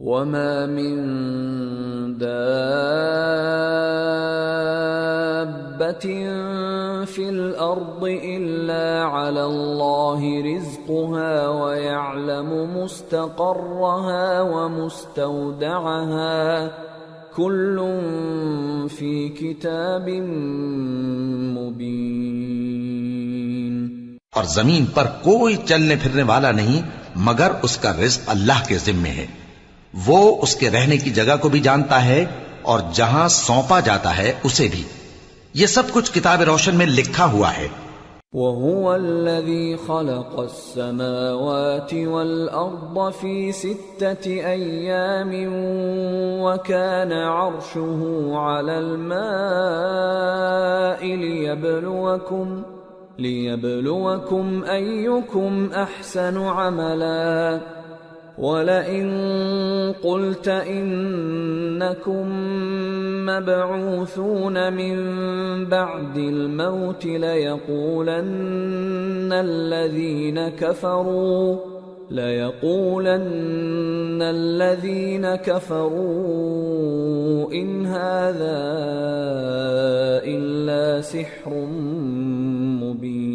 وَمَا مِن دَابَّةٍ فِي الْأَرْضِ إِلَّا عَلَى اللَّهِ رِزْقُهَا وَيَعْلَمُ مُسْتَقَرَّهَا وَمُسْتَوْدَعَهَا كُلٌّ فِي كِتَابٍ مُبِينٍ۔ اور زمین پر کوئی چلنے پھرنے والا نہیں مگر اس کا رزق اللہ کے ذمے ہے، وہ اس کے رہنے کی جگہ کو بھی جانتا ہے اور جہاں سونپا جاتا ہے اسے بھی، یہ سب کچھ کتاب روشن میں لکھا ہوا ہے۔ وَهُوَ الَّذِي خَلَقَ السَّمَاوَاتِ وَالْأَرْضَ فِي 6 أَيَّامٍ وَكَانَ عَرْشُهُ عَلَى الْمَاءِ لِيَبْلُوَكُمْ أَيُّكُمْ أَحْسَنُ عَمَلًا وَلَئِن قُلْتَ إِنَّكُمْ مَبْعُوثُونَ مِنْ بَعْدِ الْمَوْتِ لَيَقُولَنَّ الَّذِينَ كَفَرُوا إِنْ هَذَا إِلَّا سِحْرٌ مُبِينٌ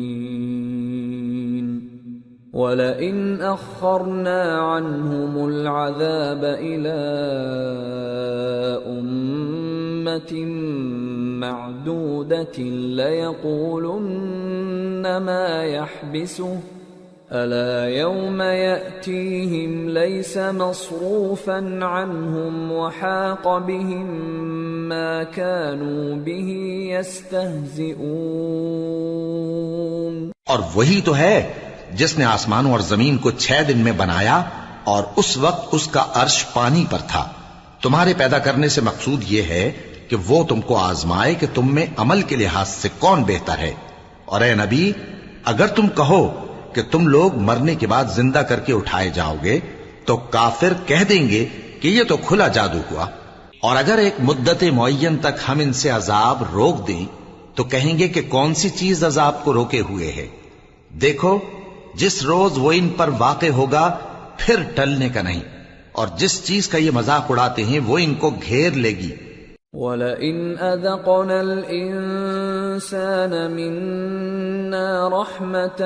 وَلَئِنْ أَخَّرْنَا عَنْهُمُ الْعَذَابَ إِلَى أُمَّةٍ مَّعْدُودَةٍ لَيَقُولُنَّ مَا يَحْبِسُهُ أَلَا يَوْمَ يَأْتِيهِمْ لَيْسَ مَصْرُوفًا عَنْهُمْ وَحَاقَ بِهِمْ مَا كَانُوا بِهِ يَسْتَهْزِئُونَ۔ اور وہی تو ہے جس نے آسمانوں اور زمین کو 6 دن میں بنایا اور اس وقت اس کا عرش پانی پر تھا۔ تمہارے پیدا کرنے سے مقصود یہ ہے کہ وہ تم کو آزمائے کہ تم میں عمل کے لحاظ سے کون بہتر ہے۔ اور اے نبی، اگر تم کہو کہ تم لوگ مرنے کے بعد زندہ کر کے اٹھائے جاؤ گے تو کافر کہہ دیں گے کہ یہ تو کھلا جادو ہوا، اور اگر ایک مدت معین تک ہم ان سے عذاب روک دیں تو کہیں گے کہ کون سی چیز عذاب کو روکے ہوئے ہے۔ دیکھو جس روز وہ ان پر واقع ہوگا پھر ٹلنے کا نہیں، اور جس چیز کا یہ مذاق اڑاتے ہیں وہ ان کو گھیر لے گی۔ وَلَئِنْ أَذَقْنَا الْإِنسَانَ مِنَّا رَحْمَةً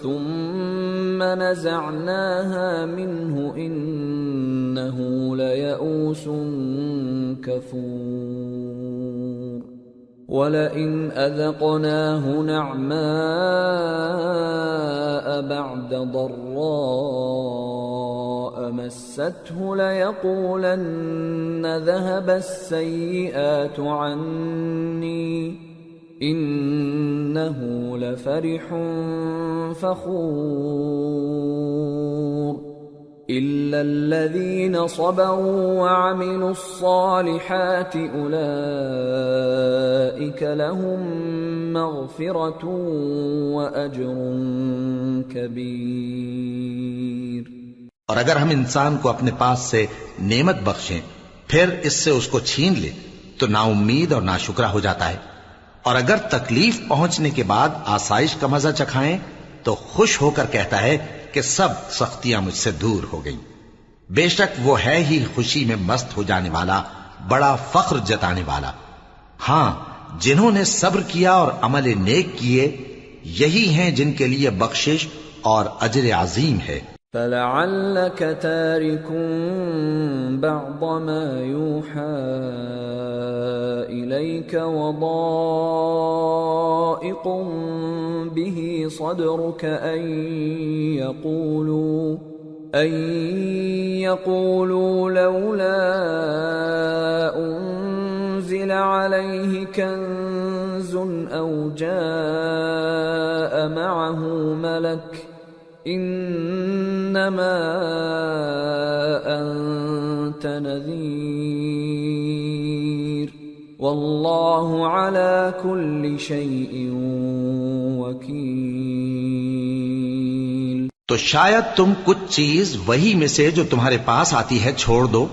ثُمَّ نَزَعْنَاهَا مِنْهُ إِنَّهُ لَيَئُوسٌ كَفُورٌ وَلَئِنْ أَذَقْنَاهُ نَعْمَاءَ بَعْدَ ضَرَّاءَ مَسَّتْهُ لَيَقُولَنَّ ذَهَبَ السَّيِّئَاتُ عَنِّي إِنَّهُ لَفَرِحٌ فَخُورٌ إِلَّا الَّذِينَ صَبَرُوا وَعَمِلُوا الصَّالِحَاتِ أُولَئِكَ لَهُم مَّغْفِرَةٌ وَأَجْرٌ كَبِيرٌ۔ اور اگر ہم انسان کو اپنے پاس سے نعمت بخشیں پھر اس سے اس کو چھین لے تو نا امید اور ناشکرا ہو جاتا ہے، اور اگر تکلیف پہنچنے کے بعد آسائش کا مزہ چکھائیں تو خوش ہو کر کہتا ہے کہ سب سختیاں مجھ سے دور ہو گئیں۔ بے شک وہ ہے ہی خوشی میں مست ہو جانے والا، بڑا فخر جتانے والا۔ ہاں، جنہوں نے صبر کیا اور عمل نیک کیے یہی ہیں جن کے لیے بخشش اور اجر عظیم ہے۔ فَلَعَلَّكَ تَارِكٌ بَعْضَ مَا يُوحَى إِلَيْكَ وَضَائِقٌ بِهِ صَدْرُكَ أَن يَقُولُوا لَوْلَا أُنزِلَ عَلَيْهِ كَنزٌ أَوْ جَاءَ مَعَهُ مَلَكٌ إِنَّمَا أَنتَ نَذِيرٌ وَاللَّهُ عَلَى كُلِّ شَيْءٍ وَكِيلٌ۔ تو شاید تم کچھ چیز وہی میں سے جو تمہارے پاس آتی ہے چھوڑ دو،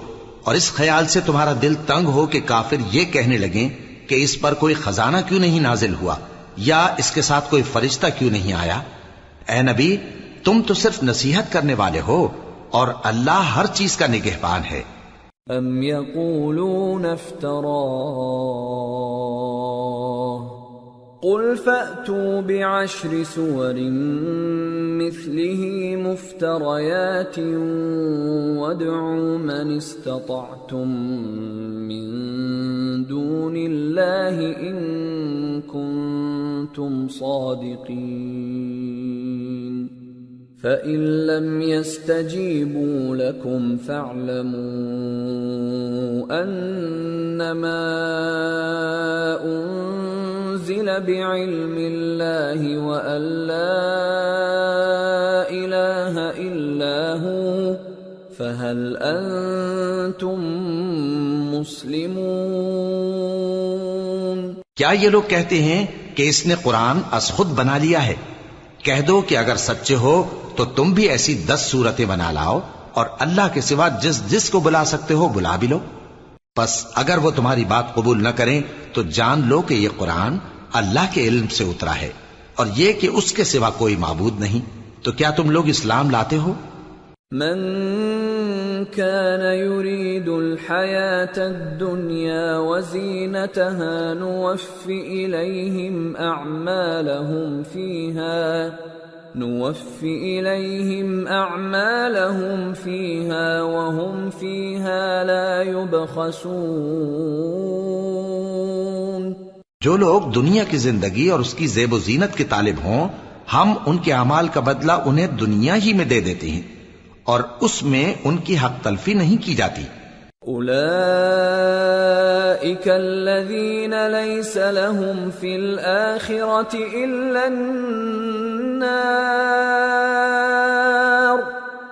اور اس خیال سے تمہارا دل تنگ ہو کہ کافر یہ کہنے لگیں کہ اس پر کوئی خزانہ کیوں نہیں نازل ہوا، یا اس کے ساتھ کوئی فرشتہ کیوں نہیں آیا۔ اے نبی، تم تو صرف نصیحت کرنے والے ہو، اور اللہ ہر چیز کا نگہبان ہے۔ ام یقولون افتراه قل فأتوا بعشر سور مثله مفتريات وادعوا من استطعتم من دون الله إن كنتم صادقين فإن لم يستجيبوا لكم فاعلموا أنما أنزل بعلم الله وأن لا إله إلا هو فهل أنتم مسلمون۔ کیا یہ لوگ کہتے ہیں کہ اس نے قرآن از خود بنا لیا ہے؟ کہہ دو کہ اگر سچے ہو تو تم بھی ایسی 10 صورتیں بنا لاؤ اور اللہ کے سوا جس جس کو بلا سکتے ہو بلا بھی لو۔ پس اگر وہ تمہاری بات قبول نہ کریں تو جان لو کہ یہ قرآن اللہ کے علم سے اترا ہے اور یہ کہ اس کے سوا کوئی معبود نہیں۔ تو کیا تم لوگ اسلام لاتے ہو؟ من كان يريد الحياة الدنيا وزينتها نوفي إليهم أعمالهم فيها وهم فيها لا يبخسون۔ جو لوگ دنیا کی زندگی اور اس کی زیب و زینت کے طالب ہوں ہم ان کے اعمال کا بدلہ انہیں دنیا ہی میں دے دیتے ہیں اور اس میں ان کی حق تلفی نہیں کی جاتی۔ أولئك الذين ليس لهم في الآخرة إلا النار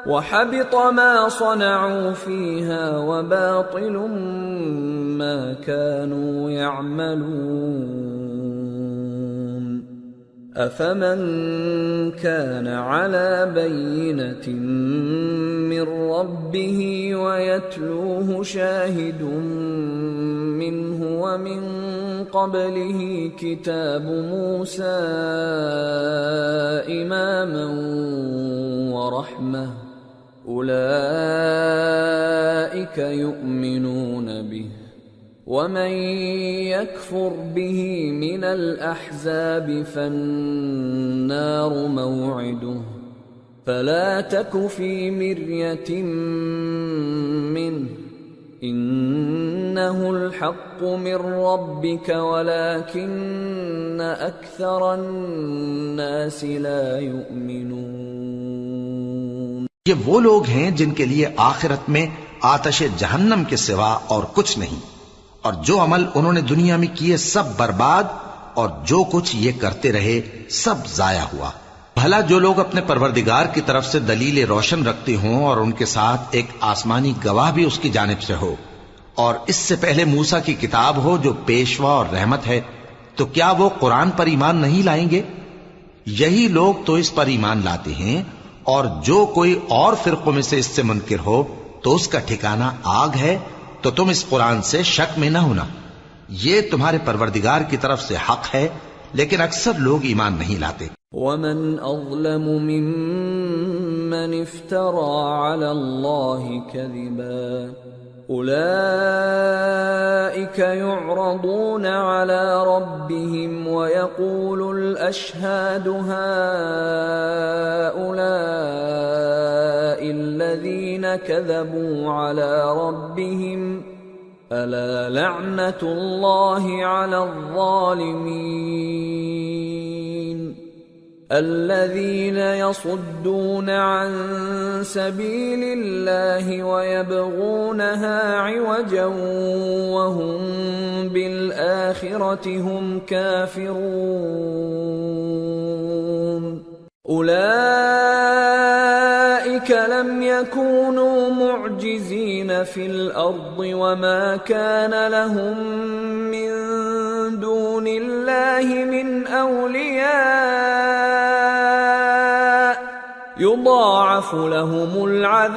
وحبط ما صنعوا فيها وباطل ما كانوا يعملون۔ أفمن كان على بينة من ربه ويتلوه شاهد منه ومن قبله كتاب موسى إماما ورحمة أولئك يؤمنون به ومن يكفر به من الأحزاب فالنار موعده فلا تك في مرية منه إنه الحق من ربك ولكن أكثر الناس لا يؤمنون۔ یہ وہ لوگ ہیں جن کے لیے آخرت میں آتش جہنم کے سوا اور کچھ نہیں، اور جو عمل انہوں نے دنیا میں کیے سب برباد اور جو کچھ یہ کرتے رہے سب ضائع ہوا۔ بھلا جو لوگ اپنے پروردگار کی طرف سے دلیل روشن رکھتے ہوں اور ان کے ساتھ ایک آسمانی گواہ بھی اس کی جانب سے ہو اور اس سے پہلے موسیٰ کی کتاب ہو جو پیشوا اور رحمت ہے، تو کیا وہ قرآن پر ایمان نہیں لائیں گے؟ یہی لوگ تو اس پر ایمان لاتے ہیں، اور جو کوئی اور فرقوں میں سے اس سے منکر ہو تو اس کا ٹھکانہ آگ ہے۔ تو تم اس قرآن سے شک میں نہ ہونا، یہ تمہارے پروردگار کی طرف سے حق ہے، لیکن اکثر لوگ ایمان نہیں لاتے۔ ومن أظلم ممن افترى على الله كذبا أولئك يعرضون على ربهم ويقول الأشهاد هؤلاء الذين كذبوا على ربهم ألا لعنة الله على الظالمين الذين يصدون عن سبيل الله ويبغونها عوجا وهم بالآخرة هم كافرون أولئك لم يكونوا معجزين في الأرض وما كان لهم من دون الله من أولياء يضاعف لهم العذاب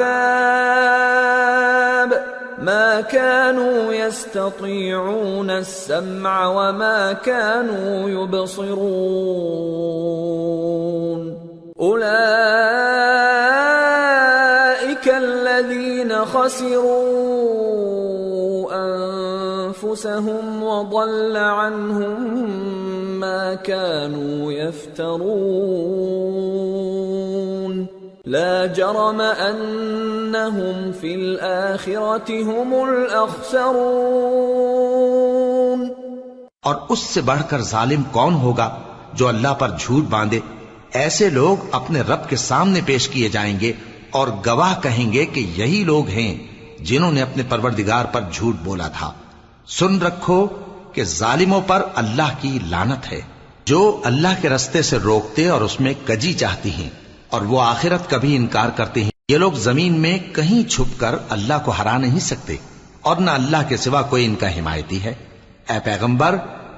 ما كانوا يستطيعون السمع وما كانوا يبصرون أولئك خسروا أنفسهم وضل عنهم ما كانوا يفترون لا جرم أنهم في الآخرة هم الأخسرون۔ اور اس سے بڑھ کر ظالم کون ہوگا جو اللہ پر جھوٹ باندھے؟ ایسے لوگ اپنے رب کے سامنے پیش کیے جائیں گے اور گواہ کہیں گے کہ یہی لوگ ہیں جنہوں نے اپنے پروردگار پر جھوٹ بولا تھا۔ سن رکھو کہ ظالموں پر اللہ کی لعنت ہے، جو اللہ کے رستے سے روکتے اور اس میں کجی چاہتی ہیں، اور وہ آخرت کا بھی انکار کرتے ہیں۔ یہ لوگ زمین میں کہیں چھپ کر اللہ کو ہرا نہیں سکتے، اور نہ اللہ کے سوا کوئی ان کا حمایتی ہے۔ اے پیغمبر،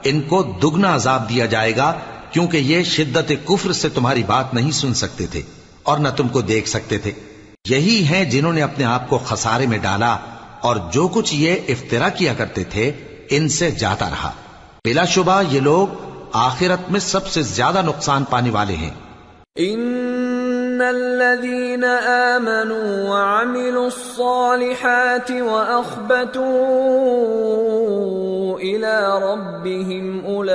ان کو دگنا عذاب دیا جائے گا، کیونکہ یہ شدت کفر سے تمہاری بات نہیں سن سکتے تھے اور نہ تم کو دیکھ سکتے تھے۔ یہی ہیں جنہوں نے اپنے آپ کو خسارے میں ڈالا، اور جو کچھ یہ افترا کیا کرتے تھے ان سے جاتا رہا۔ بلا شبہ یہ لوگ آخرت میں سب سے زیادہ نقصان پانے والے ہیں۔ ان الذين آمنوا وعملوا الصالحات واخبتوا الى ربهم اولئك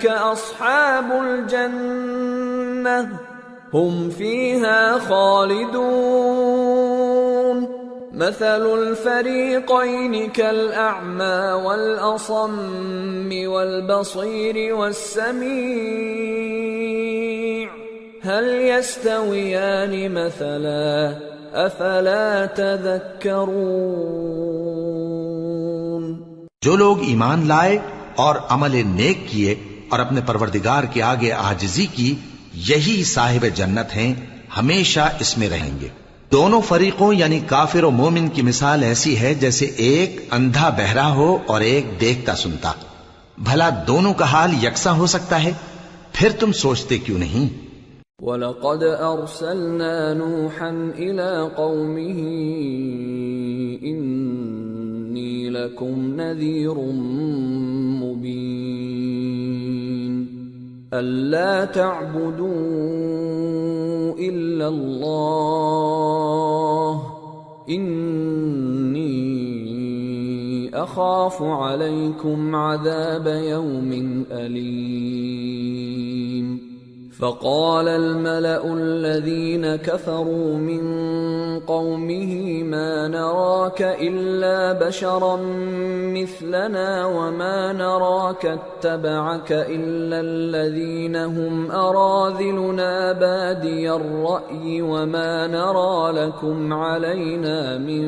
اصحاب الجنة هم فيها خالدون مثل الفريقين كالأعمى والأصم والبصير والسميع هل يستويان مثلا أفلا تذكرون۔ جو لوگ ایمان لائے اور عمل نیک کیے اور اپنے پروردگار کے آگے عاجزی کی، یہی صاحب جنت ہیں، ہمیشہ اس میں رہیں گے۔ دونوں فریقوں یعنی کافر و مومن کی مثال ایسی ہے جیسے ایک اندھا بہرا ہو اور ایک دیکھتا سنتا۔ بھلا دونوں کا حال یکساں ہو سکتا ہے؟ پھر تم سوچتے کیوں نہیں؟ وَلَقَدْ أَرْسَلْنَا نُوحًا إِلَىٰ قَوْمِهِ إِنِّي لَكُمْ نَذِيرٌ مُّبِينٌ أَلَّا تَعْبُدُوا إِلَّا اللَّهَ إِنِّي أَخَافُ عَلَيْكُمْ عَذَابَ يَوْمٍ أَلِيمٍ۔ فقال الملأ الذين كفروا من قومه ما نراك إلا بشرا مثلنا وما نراك اتبعك إلا الذين هم أراذلنا بادي الرأي وما نرى لكم علينا من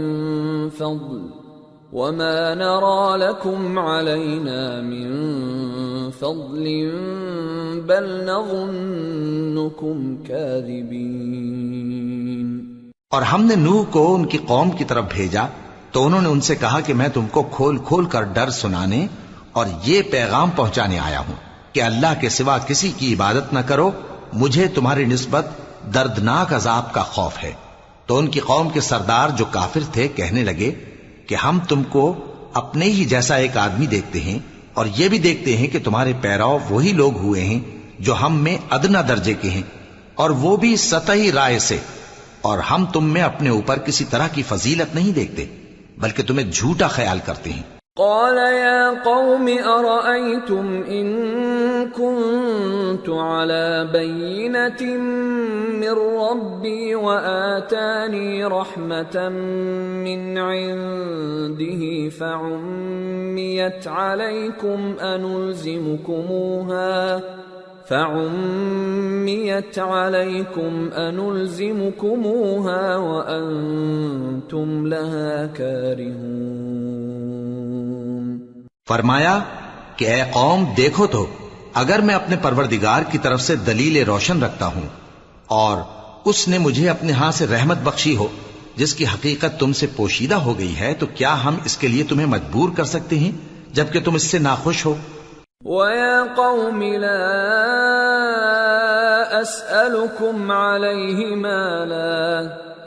فضل بل نظنكم كاذبين۔ اور ہم نے نوح کو ان کی قوم کی طرف بھیجا تو انہوں نے ان سے کہا کہ میں تم کو کھول کھول کر ڈر سنانے اور یہ پیغام پہنچانے آیا ہوں کہ اللہ کے سوا کسی کی عبادت نہ کرو، مجھے تمہاری نسبت دردناک عذاب کا خوف ہے۔ تو ان کی قوم کے سردار جو کافر تھے کہنے لگے کہ ہم تم کو اپنے ہی جیسا ایک آدمی دیکھتے ہیں، اور یہ بھی دیکھتے ہیں کہ تمہارے پیراؤ وہی لوگ ہوئے ہیں جو ہم میں ادنا درجے کے ہیں، اور وہ بھی سطحی رائے سے، اور ہم تم میں اپنے اوپر کسی طرح کی فضیلت نہیں دیکھتے بلکہ تمہیں جھوٹا خیال کرتے ہیں۔ قال يا قوم أرأيتم إن كنت على بينة من ربي وآتاني رحمة من عنده فعميت عليكم أنلزمكموها وأنتم لها كارهون۔ فرمایا کہ اے قوم دیکھو تو، اگر میں اپنے پروردگار کی طرف سے دلیل روشن رکھتا ہوں اور اس نے مجھے اپنے ہاں سے رحمت بخشی ہو جس کی حقیقت تم سے پوشیدہ ہو گئی ہے، تو کیا ہم اس کے لیے تمہیں مجبور کر سکتے ہیں جبکہ تم اس سے ناخوش ہو؟ وَيَا قَوْمِ لَا أَسْأَلُكُمْ عَلَيْهِ مَالًا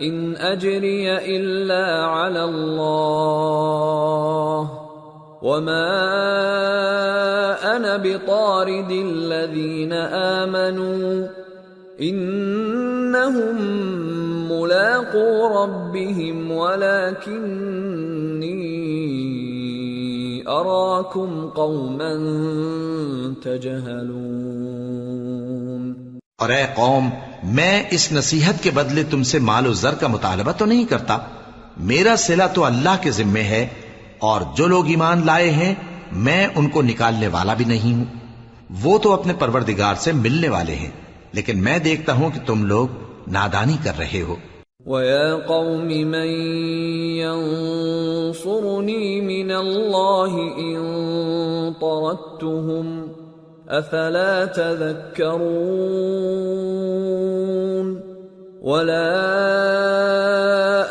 إِنْ أَجْرِيَ إِلَّا عَلَى اللَّهِ وَمَا أَنَا بِطَارِدِ الَّذِينَ آمَنُوا إِنَّهُمْ ملاقو ربهم ولكني أراكم قوما تجهلون۔ اور اے قوم، میں اس نصیحت کے بدلے تم سے مال و زر کا مطالبہ تو نہیں کرتا، میرا صلہ تو اللہ کے ذمے ہے، اور جو لوگ ایمان لائے ہیں میں ان کو نکالنے والا بھی نہیں ہوں، وہ تو اپنے پروردگار سے ملنے والے ہیں، لیکن میں دیکھتا ہوں کہ تم لوگ نادانی کر رہے ہو۔ وَيَا قَوْمِ مَنْ يَنصُرُنِي مِنَ اللَّهِ إِن طَرَدتُّهُمْ أَفَلَا تَذَكَّرُونَ وَلَا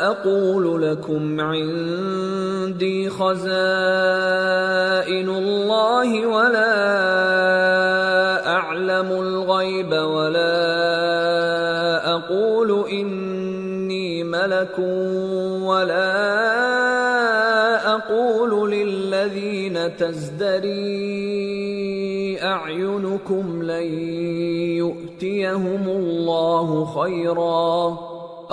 أَقُولُ لَكُمْ عِندِي خَزَائِنُ اللَّهِ وَلَا أَعْلَمُ الْغَيْبَ وَلَا أَقُولُ إِنِّي مَلَكٌ وَلَا أَقُولُ لِلَّذِينَ تَزْدَرِي أَعْيُنُكُمْ لَن يُؤْتِيَهُمُ اللَّهُ خَيْرًا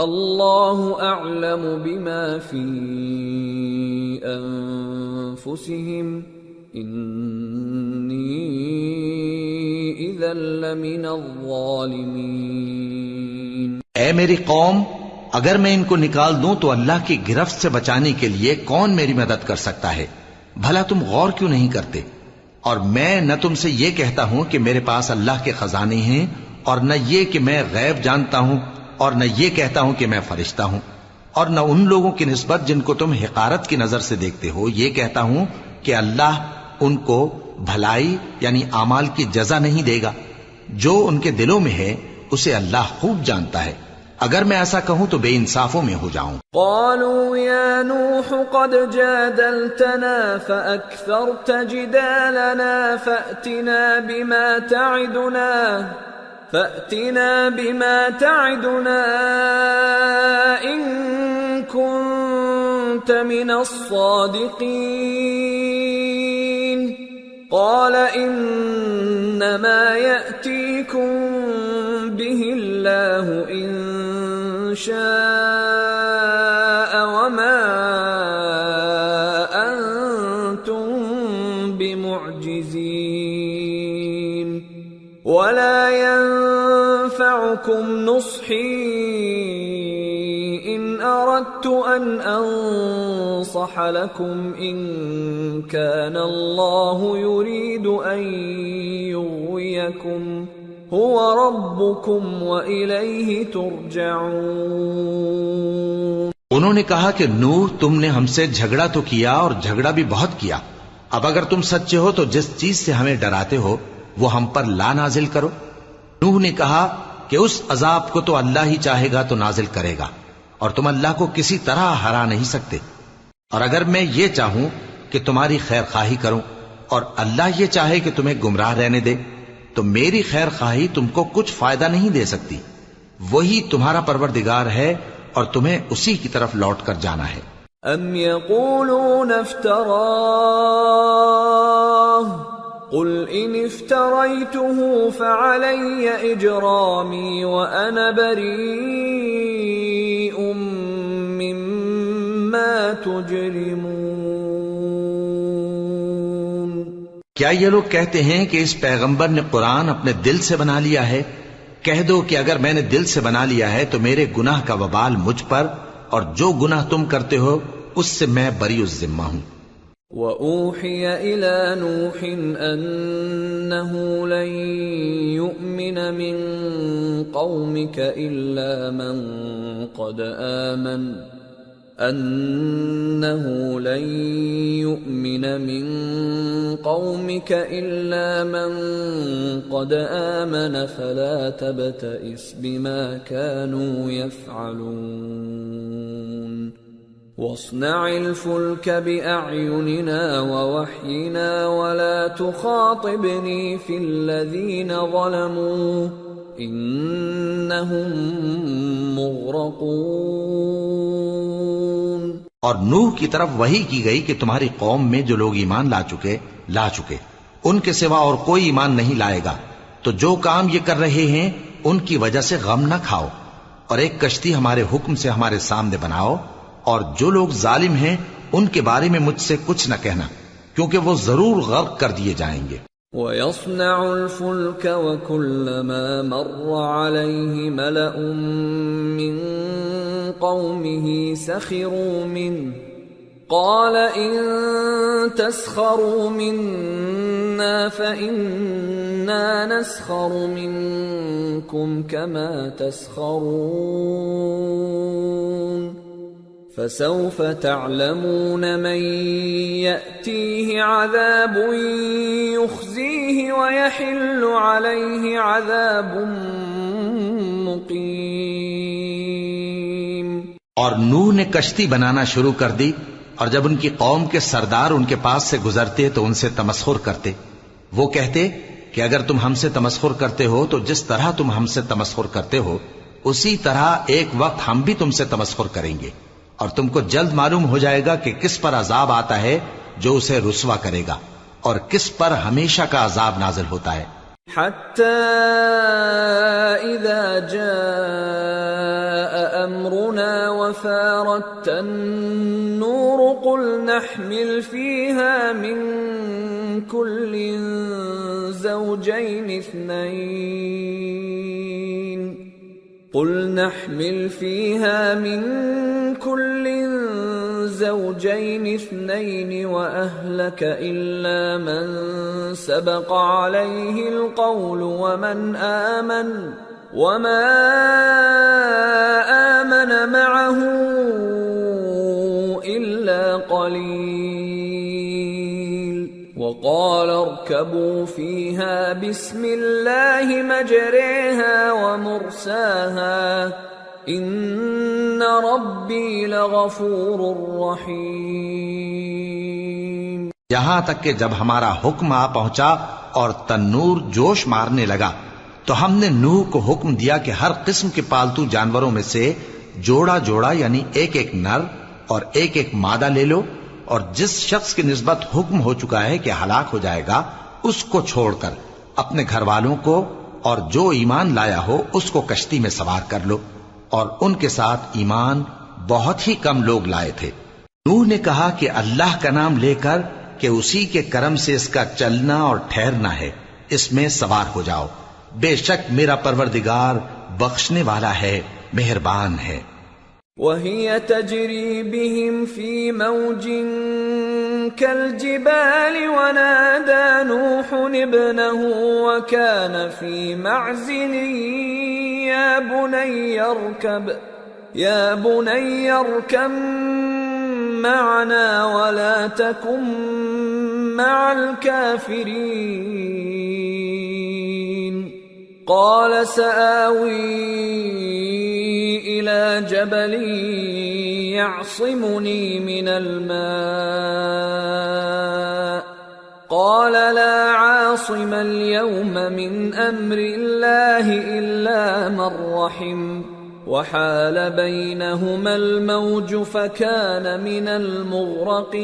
اللَّهُ أَعْلَمُ بِمَا فِي أَنفُسِهِمْ إِنِّي إِذًا لَّمِنَ الظَّالِمِينَ۔ اے میری قوم، اگر میں ان کو نکال دوں تو اللہ کی گرفت سے بچانے کے لیے کون میری مدد کر سکتا ہے؟ بھلا تم غور کیوں نہیں کرتے؟ اور میں نہ تم سے یہ کہتا ہوں کہ میرے پاس اللہ کے خزانے ہیں، اور نہ یہ کہ میں غیب جانتا ہوں، اور نہ یہ کہتا ہوں کہ میں فرشتہ ہوں، اور نہ ان لوگوں کی نسبت جن کو تم حقارت کی نظر سے دیکھتے ہو یہ کہتا ہوں کہ اللہ ان کو بھلائی یعنی اعمال کی جزا نہیں دے گا۔ جو ان کے دلوں میں ہے اسے اللہ خوب جانتا ہے، اگر میں ایسا کہوں تو بے انصافوں میں ہو جاؤں۔ قالوا يا نوح قد جادلتنا فأكثرت جدالنا فأتنا بما تعدنا إن كنت من الصادقين قال إنما يأتيكم به الله إن شاء وما أنتم بمعجزين ولا ينفعكم نصحي إن أردت أن أنصح لكم إن كان الله يريد أن يغويكم هو ربكم وإليه ترجعون۔ انہوں نے کہا کہ نوح، تم نے ہم سے جھگڑا تو کیا اور جھگڑا بھی بہت کیا، اب اگر تم سچے ہو تو جس چیز سے ہمیں ڈراتے ہو وہ ہم پر لا نازل کرو۔ نوح نے کہا کہ اس عذاب کو تو اللہ ہی چاہے گا تو نازل کرے گا، اور تم اللہ کو کسی طرح ہرا نہیں سکتے، اور اگر میں یہ چاہوں کہ تمہاری خیر خواہی کروں اور اللہ یہ چاہے کہ تمہیں گمراہ رہنے دے تو میری خیر خواہی تم کو کچھ فائدہ نہیں دے سکتی، وہی تمہارا پروردگار ہے اور تمہیں اسی کی طرف لوٹ کر جانا ہے۔ ام یقولون افتراہ قل ان افتریته فعلی اجرامی وانا بریء مما تجرمون۔ کیا یہ لوگ کہتے ہیں کہ اس پیغمبر نے قرآن اپنے دل سے بنا لیا ہے؟ کہہ دو کہ اگر میں نے دل سے بنا لیا ہے تو میرے گناہ کا وبال مجھ پر، اور جو گناہ تم کرتے ہو اس سے میں بری الذمہ ہوں۔ وَأُوحِيَ إِلَى نُوحٍ أَنَّهُ لَن يُؤْمِنَ مِن قَوْمِكَ إِلَّا مَن قَدْ آمَنَ فَلَا تَبْتَئِسْ بِمَا كَانُوا يَفْعَلُونَ وَاصْنَعِ الْفُلْكَ بِأَعْيُنِنَا وَوَحْيِنَا وَلَا تُخَاطِبْنِي فِي الَّذِينَ ظَلَمُوا إِنَّهُمْ مُغْرَقُونَ۔ اور نوح کی طرف وحی کی گئی کہ تمہاری قوم میں جو لوگ ایمان لا چکے ان کے سوا اور کوئی ایمان نہیں لائے گا، تو جو کام یہ کر رہے ہیں ان کی وجہ سے غم نہ کھاؤ، اور ایک کشتی ہمارے حکم سے ہمارے سامنے بناؤ، اور جو لوگ ظالم ہیں ان کے بارے میں مجھ سے کچھ نہ کہنا، کیونکہ وہ ضرور غرق کر دیے جائیں گے۔ وَيَصْنَعُ الْفُلْكَ وَكُلَّمَا مَرَّ عَلَيْهِ مَلَأٌ مِّن قَوْمِهِ سَخِرُوا مِنْهُ قَالَ إِن تَسْخَرُوا مِنَّا فَإِنَّا نَسْخَرُ مِنكُمْ كَمَا تَسْخَرُونَ فَسَوْفَ تَعْلَمُونَ مَن يَأْتِيهِ عَذَابٌ يُخْزِيهِ وَيَحِلُّ عَلَيْهِ عَذَابٌ مُقِيمٌ۔ اور نوح نے کشتی بنانا شروع کر دی، اور جب ان کی قوم کے سردار ان کے پاس سے گزرتے تو ان سے تمسخر کرتے۔ وہ کہتے کہ اگر تم ہم سے تمسخر کرتے ہو تو جس طرح تم ہم سے تمسخر کرتے ہو اسی طرح ایک وقت ہم بھی تم سے تمسخر کریں گے، اور تم کو جلد معلوم ہو جائے گا کہ کس پر عذاب آتا ہے جو اسے رسوا کرے گا، اور کس پر ہمیشہ کا عذاب نازل ہوتا ہے۔ حتى إذا جاء أمرنا وفارت النور قل نحمل فيها من كل زوجين اثنين وأهلك إلا من سبق عليه القول وما آمن معه إلا قليل وقال اركبوا فيها بسم الله مجريها ومرساها ان ربی لغفور رحیم۔ یہاں تک کہ جب ہمارا حکم آ پہنچا اور تنور جوش مارنے لگا تو ہم نے نوح کو حکم دیا کہ ہر قسم کے پالتو جانوروں میں سے جوڑا جوڑا یعنی ایک ایک نر اور ایک ایک مادہ لے لو، اور جس شخص کی نسبت حکم ہو چکا ہے کہ ہلاک ہو جائے گا اس کو چھوڑ کر اپنے گھر والوں کو اور جو ایمان لایا ہو اس کو کشتی میں سوار کر لو، اور ان کے ساتھ ایمان بہت ہی کم لوگ لائے تھے۔ نوح نے کہا کہ اللہ کا نام لے کر کہ اسی کے کرم سے اس کا چلنا اور ٹھہرنا ہے، اس میں سوار ہو جاؤ، بے شک میرا پروردگار بخشنے والا ہے، مہربان ہے۔ وَهِيَ تَجْرِي بِهِمْ فِي مَوْجٍ كَالْجِبَالِ وَنَادَى نُوحٌ ابْنَهُ وَكَانَ فِي مَعْزِلٍ يَا بُنَيَّ ارْكَب مَّعَنَا وَلَا تَكُن مَّعَ الْكَافِرِينَ قَالَ سَآوِي إِلَى جَبَلٍ يَعْصِمُنِي مِنَ الْمَاءِ قَالَ لَا عَاصِمَ الْيَوْمَ مِنْ أَمْرِ اللَّهِ إِلَّا مَنْ رَحِمَ وَحَالَ بَيْنَهُمَا الْمَوْجُ فَكَانَ مِنَ الْمُغْرَقِينَ۔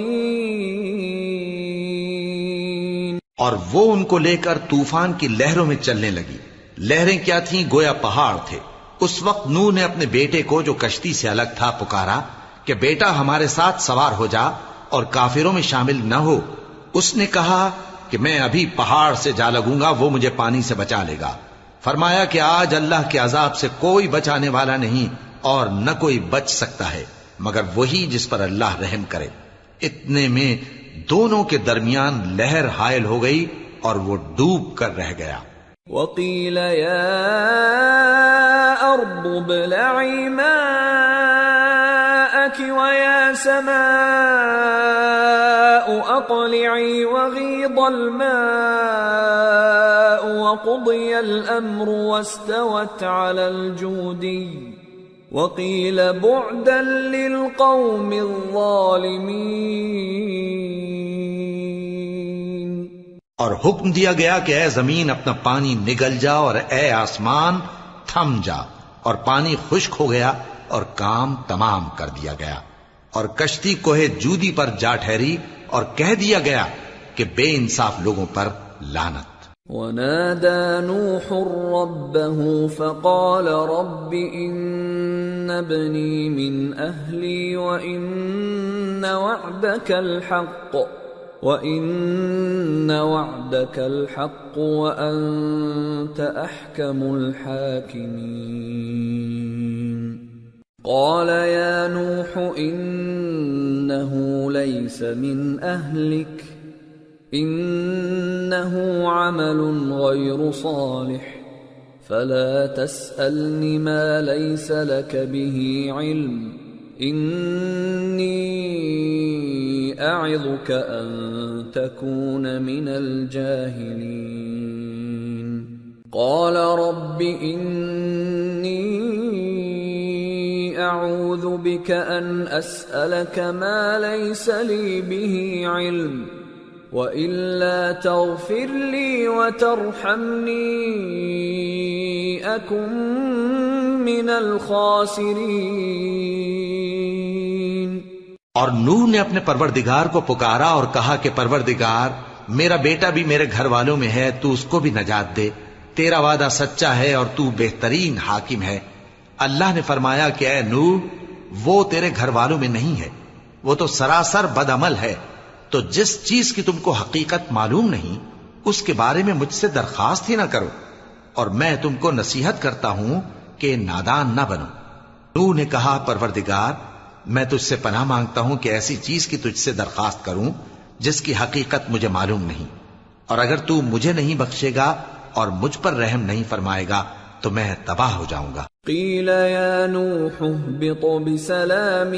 اور وہ ان کو لے کر طوفان کی لہروں میں چلنے لگی۔ لہریں کیا تھیں؟ گویا پہاڑ تھے۔ اس وقت نوح نے اپنے بیٹے کو جو کشتی سے الگ تھا پکارا کہ بیٹا ہمارے ساتھ سوار ہو جا اور کافروں میں شامل نہ ہو۔ اس نے کہا کہ میں ابھی پہاڑ سے جا لگوں گا، وہ مجھے پانی سے بچا لے گا۔ فرمایا کہ آج اللہ کے عذاب سے کوئی بچانے والا نہیں اور نہ کوئی بچ سکتا ہے مگر وہی جس پر اللہ رحم کرے۔ اتنے میں دونوں کے درمیان لہر حائل ہو گئی اور وہ ڈوب کر رہ گیا۔ وَقِيلَ يَا أَرْضُ ابْلَعِي مَاءَكِ وَيَا سَمَاءُ أَقْلِعِي وَغِيضَ الْمَاءُ وَقُضِيَ الْأَمْرُ وَاسْتَوَتْ عَلَى الْجُودِيِّ وَقِيلَ بُعْدًا لِلْقَوْمِ الظَّالِمِينَ۔ اور حکم دیا گیا کہ اے زمین اپنا پانی نگل جا، اور اے آسمان تھم جا، اور پانی خشک ہو گیا اور کام تمام کر دیا گیا، اور کشتی کوہ جودی پر جا ٹھہری، اور کہہ دیا گیا کہ بے انصاف لوگوں پر لعنت۔ ونادى نوح ربه فقال رب إن ابني من أهلي وإن وعدك الحق وأنت أحكم الحاكمين قال يا نوح إنه ليس من أهلك إنه عمل غير صالح فلا تسألني ما ليس لك به علم إني أعظك أن تكون من الجاهلين قال رب إني أعوذ بك أن أسألك ما ليس لي به علم وإلا تغفر لي وترحمني أكن من الخاسرين۔ اور نوح نے اپنے پروردگار کو پکارا اور کہا کہ پروردگار میرا بیٹا بھی میرے گھر والوں میں ہے، تو اس کو بھی نجات دے، تیرا وعدہ سچا ہے اور تو بہترین حاکم ہے۔ اللہ نے فرمایا کہ اے نوح وہ تیرے گھر والوں میں نہیں ہے، وہ تو سراسر بدعمل ہے، تو جس چیز کی تم کو حقیقت معلوم نہیں اس کے بارے میں مجھ سے درخواست ہی نہ کرو، اور میں تم کو نصیحت کرتا ہوں کہ نادان نہ بنو۔ نوح نے کہا پروردگار میں تجھ سے پناہ مانگتا ہوں کہ ایسی چیز کی تجھ سے درخواست کروں جس کی حقیقت مجھے معلوم نہیں، اور اگر تو مجھے نہیں بخشے گا اور مجھ پر رحم نہیں فرمائے گا تو میں تباہ ہو جاؤں گا۔ قیل یا نوح اهبط بسلام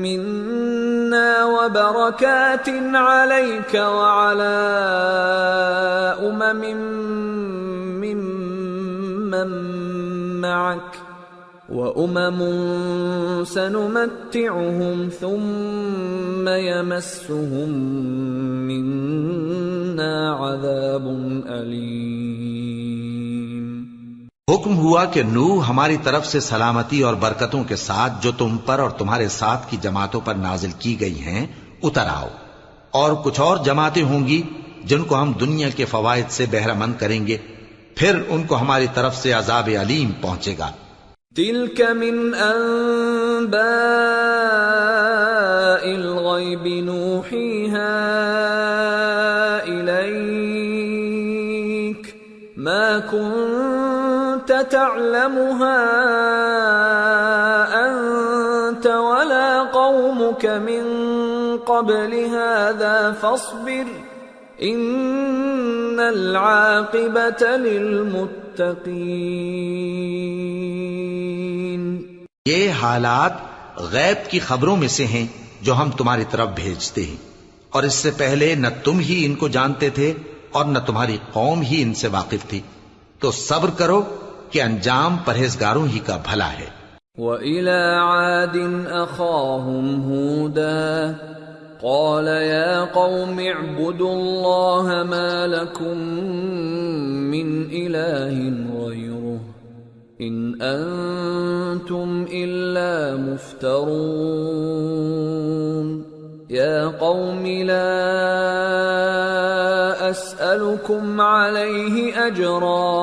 منا وبرکات علیک وعلی ممن معک وأمم سنمتعهم ثم يمسهم منا عذاب أليم۔ حکم ہوا کہ نوح ہماری طرف سے سلامتی اور برکتوں کے ساتھ جو تم پر اور تمہارے ساتھ کی جماعتوں پر نازل کی گئی ہیں اتر آؤ، اور کچھ اور جماعتیں ہوں گی جن کو ہم دنیا کے فوائد سے بہرہ مند کریں گے، پھر ان کو ہماری طرف سے عذاب علیم پہنچے گا۔ تلك من أنباء الغيب نوحيها إليك ما كنت تعلمها أنت ولا قومك من قبل هذا فاصبر إن العاقبة للمتقين۔ یہ حالات غیب کی خبروں میں سے ہیں جو ہم تمہاری طرف بھیجتے ہیں، اور اس سے پہلے نہ تم ہی ان کو جانتے تھے اور نہ تمہاری قوم ہی ان سے واقف تھی، تو صبر کرو کہ انجام پرہیزگاروں ہی کا بھلا ہے۔ وَإِلَى عَادٍ أَخَاهُمْ هُودًا قال يا قوم اعبدوا الله ما لكم من إله غيره إن أنتم إلا مفترون يا قوم لا أسألكم عليه أجرا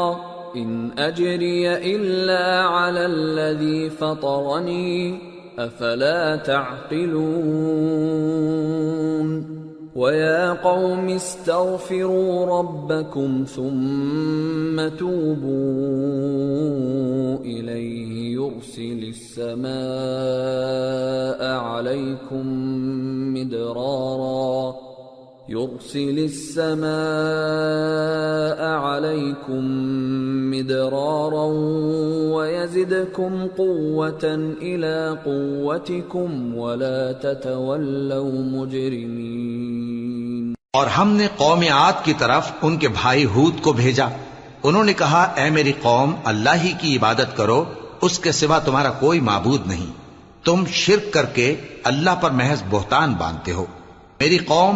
إن أجري إلا على الذي فطرني أفلا تعقلون ويا قوم استغفروا ربكم ثم توبوا إليه يرسل السماء عليكم مدرارا ويزدكم قوة إلى قوتكم ولا تتولوا مجرمين۔ اور ہم نے قوم عاد کی طرف ان کے بھائی ہود کو بھیجا، انہوں نے کہا اے میری قوم اللہ ہی کی عبادت کرو، اس کے سوا تمہارا کوئی معبود نہیں، تم شرک کر کے اللہ پر محض بہتان باندھتے ہو۔ میری قوم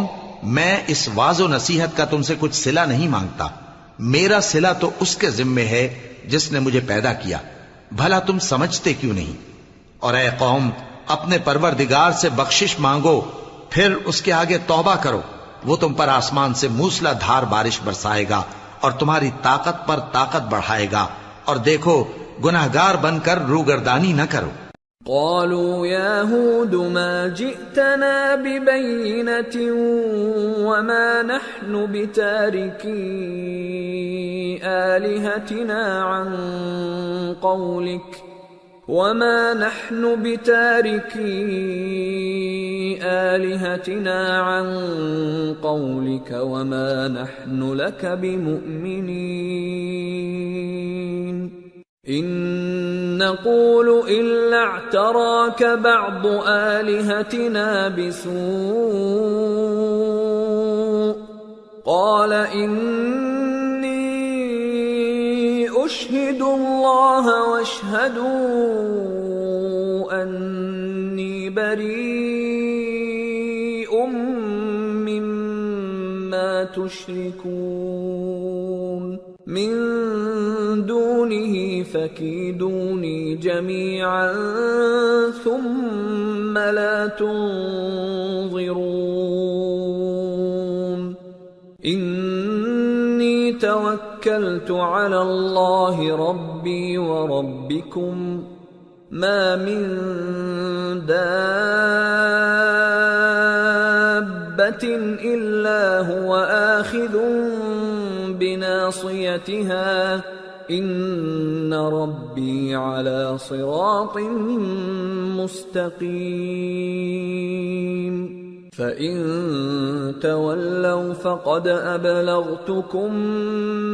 میں اس واعظ و نصیحت کا تم سے کچھ صلہ نہیں مانگتا، میرا صلہ تو اس کے ذمے ہے جس نے مجھے پیدا کیا، بھلا تم سمجھتے کیوں نہیں؟ اور اے قوم اپنے پروردگار سے بخشش مانگو، پھر اس کے آگے توبہ کرو، وہ تم پر آسمان سے موسلا دھار بارش برسائے گا اور تمہاری طاقت پر طاقت بڑھائے گا، اور دیکھو گناہگار بن کر روگردانی نہ کرو۔ قالوا يا هود ما جئتنا ببينة وما نحن بتاركي آلهتنا عن قولك وما نحن لك بمؤمنين إن نقول إلا اعتراك بعض آلهتنا بسوء قال إني أشهد الله واشهدوا أني بريء مما تشركون من دونه فكيدوني جميعا ثم لا تنظرون إني توكلت على الله ربي وربكم ما من دابة إلا هو آخذ بناصيتها إن ربي على صراط مستقيم فإن تولوا فقد أبلغتكم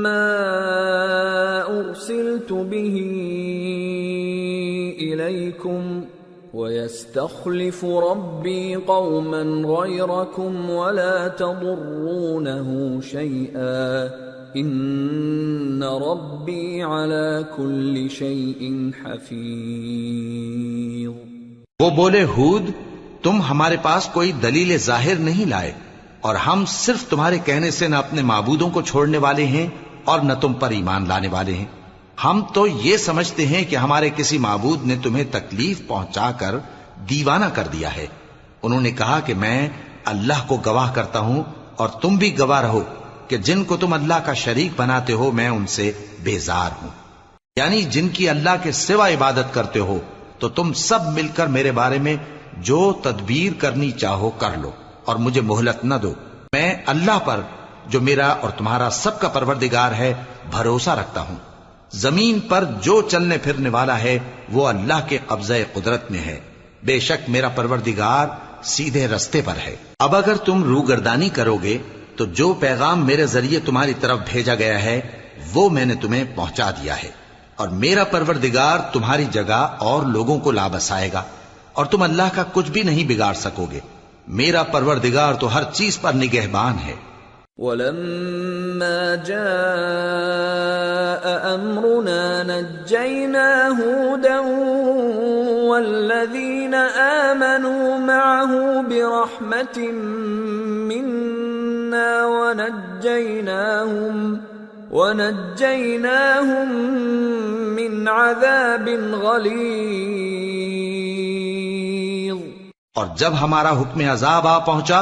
ما أرسلت به إليكم ويستخلف ربي قوما غيركم ولا تضرونه شيئا ان ربی علی کل شیء حفیظ۔ وہ بولے ہود تم ہمارے پاس کوئی دلیل ظاہر نہیں لائے، اور ہم صرف تمہارے کہنے سے نہ اپنے معبودوں کو چھوڑنے والے ہیں اور نہ تم پر ایمان لانے والے ہیں۔ ہم تو یہ سمجھتے ہیں کہ ہمارے کسی معبود نے تمہیں تکلیف پہنچا کر دیوانہ کر دیا ہے۔ انہوں نے کہا کہ میں اللہ کو گواہ کرتا ہوں اور تم بھی گواہ رہو کہ جن کو تم اللہ کا شریک بناتے ہو میں ان سے بیزار ہوں، یعنی جن کی اللہ کے سوا عبادت کرتے ہو، تو تم سب مل کر میرے بارے میں جو تدبیر کرنی چاہو کر لو اور مجھے مہلت نہ دو۔ میں اللہ پر جو میرا اور تمہارا سب کا پروردگار ہے بھروسہ رکھتا ہوں۔ زمین پر جو چلنے پھرنے والا ہے وہ اللہ کے قبضہ قدرت میں ہے، بے شک میرا پروردگار سیدھے رستے پر ہے۔ اب اگر تم روگردانی کرو گے تو جو پیغام میرے ذریعے تمہاری طرف بھیجا گیا ہے وہ میں نے تمہیں پہنچا دیا ہے، اور میرا پروردگار تمہاری جگہ اور لوگوں کو لا بسائے گا، اور تم اللہ کا کچھ بھی نہیں بگاڑ سکو گے۔ میرا پروردگار تو ہر چیز پر نگہبان ہے۔ وَلَمَّا جَاءَ أَمْرُنَا نَجَّيْنَا هُودًا وَالَّذِينَ آمَنُوا مَعَهُ بِرَحْمَةٍ مِنَّا وَنَجَّيْنَاهُمْ مِنْ عَذَابٍ غَلِيظٍ۔ اور جب ہمارا حکم عذاب آ پہنچا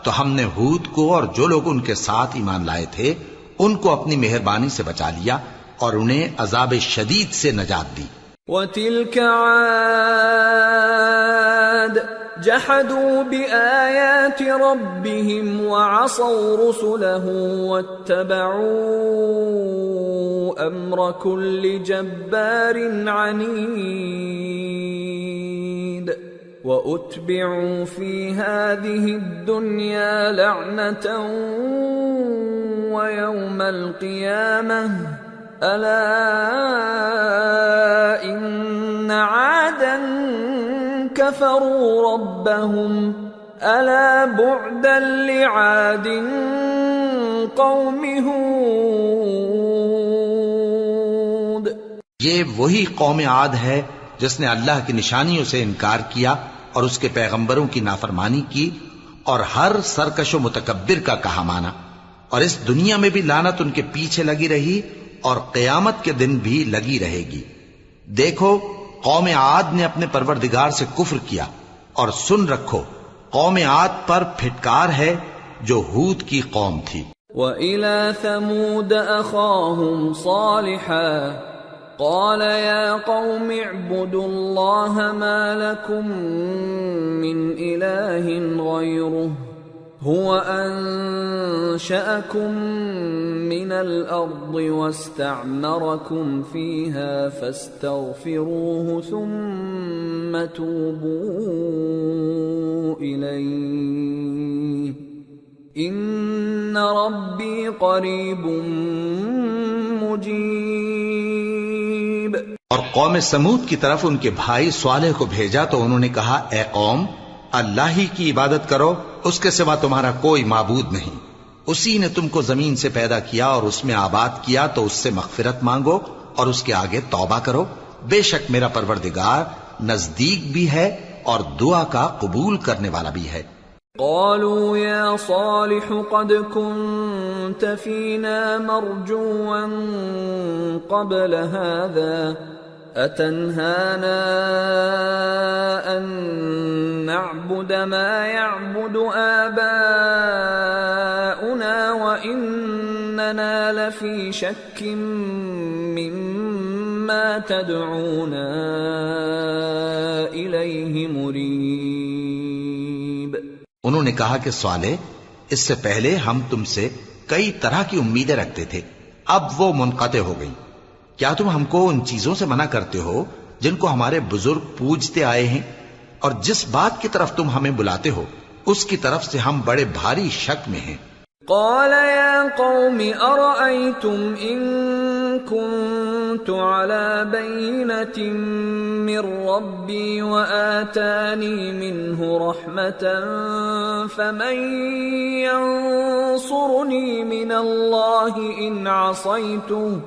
تو ہم نے ہود کو اور جو لوگ ان کے ساتھ ایمان لائے تھے ان کو اپنی مہربانی سے بچا لیا اور انہیں عذاب شدید سے نجات دی۔ وَتِلْكَ عَادٌ جَحَدُوا بِآيَاتِ رَبِّهِمْ وَعَصَوْا رُسُلَهُ وَاتَّبَعُوا أَمْرَ كُلِّ جَبَّارٍ عَنِيدٍ وَأُتْبِعُوا فِي هَذِهِ الدُّنْيَا لَعْنَةً وَيَوْمَ الْقِيَامَةِ أَلَا إِنَّ عَادًا كَفَرُوا رَبَّهُمْ أَلَا بُعْدًا لِعَادٍ قَوْمِ هُودٍ۔ یہ وہی قوم عاد ہے جس نے اللہ کی نشانیوں سے انکار کیا اور اس کے پیغمبروں کی نافرمانی کی اور ہر سرکش و متکبر کا کہا مانا، اور اس دنیا میں بھی لعنت ان کے پیچھے لگی رہی اور قیامت کے دن بھی لگی رہے گی۔ دیکھو قوم عاد نے اپنے پروردگار سے کفر کیا، اور سن رکھو قوم عاد پر پھٹکار ہے جو ہود کی قوم تھی۔ وَإِلَى ثَمُودَ أَخَاهُمْ صَالِحًا قَالَ يَا قَوْمِ اعْبُدُوا اللَّهَ مَا لَكُمْ مِنْ إِلَٰهٍ غَيْرُهُ هُوَ أَنشَأَكُم مِّنَ الْأَرْضِ وَاسْتَعْمَرَكُمْ فِيهَا فَاسْتَغْفِرُوهُ ثُمَّ تُوبُوا إِلَيْهِ إِنَّ رَبِّي قَرِيبٌ مُّجِيبٌ۔ اور قوم سمود کی طرف ان کے بھائی صالح کو بھیجا تو انہوں نے کہا، اے قوم، اللہ ہی کی عبادت کرو، اس کے سوا تمہارا کوئی معبود نہیں۔ اسی نے تم کو زمین سے پیدا کیا اور اس میں آباد کیا، تو اس سے مغفرت مانگو اور اس کے آگے توبہ کرو۔ بے شک میرا پروردگار نزدیک بھی ہے اور دعا کا قبول کرنے والا بھی ہے۔ قالوا يا صالح قد كنت فينا مرجوا قبل هذا أتنهانا أن نعبد ما يعبد آباؤنا وإننا لفي شك مما تدعونا إليه مريب۔ انہوں نے کہا کہ صالح، اس سے پہلے ہم تم سے کئی طرح کی امیدیں رکھتے تھے، اب وہ منقطع ہو گئی۔ کیا تم ہم کو ان چیزوں سے منع کرتے ہو جن کو ہمارے بزرگ پوجتے آئے ہیں؟ اور جس بات کی طرف تم ہمیں بلاتے ہو اس کی طرف سے ہم بڑے بھاری شک میں ہیں۔ قال يا قوم أرأيتم إن كنت على بينة من ربي وآتاني منه رحمة فمن ينصرني من الله إن عصيته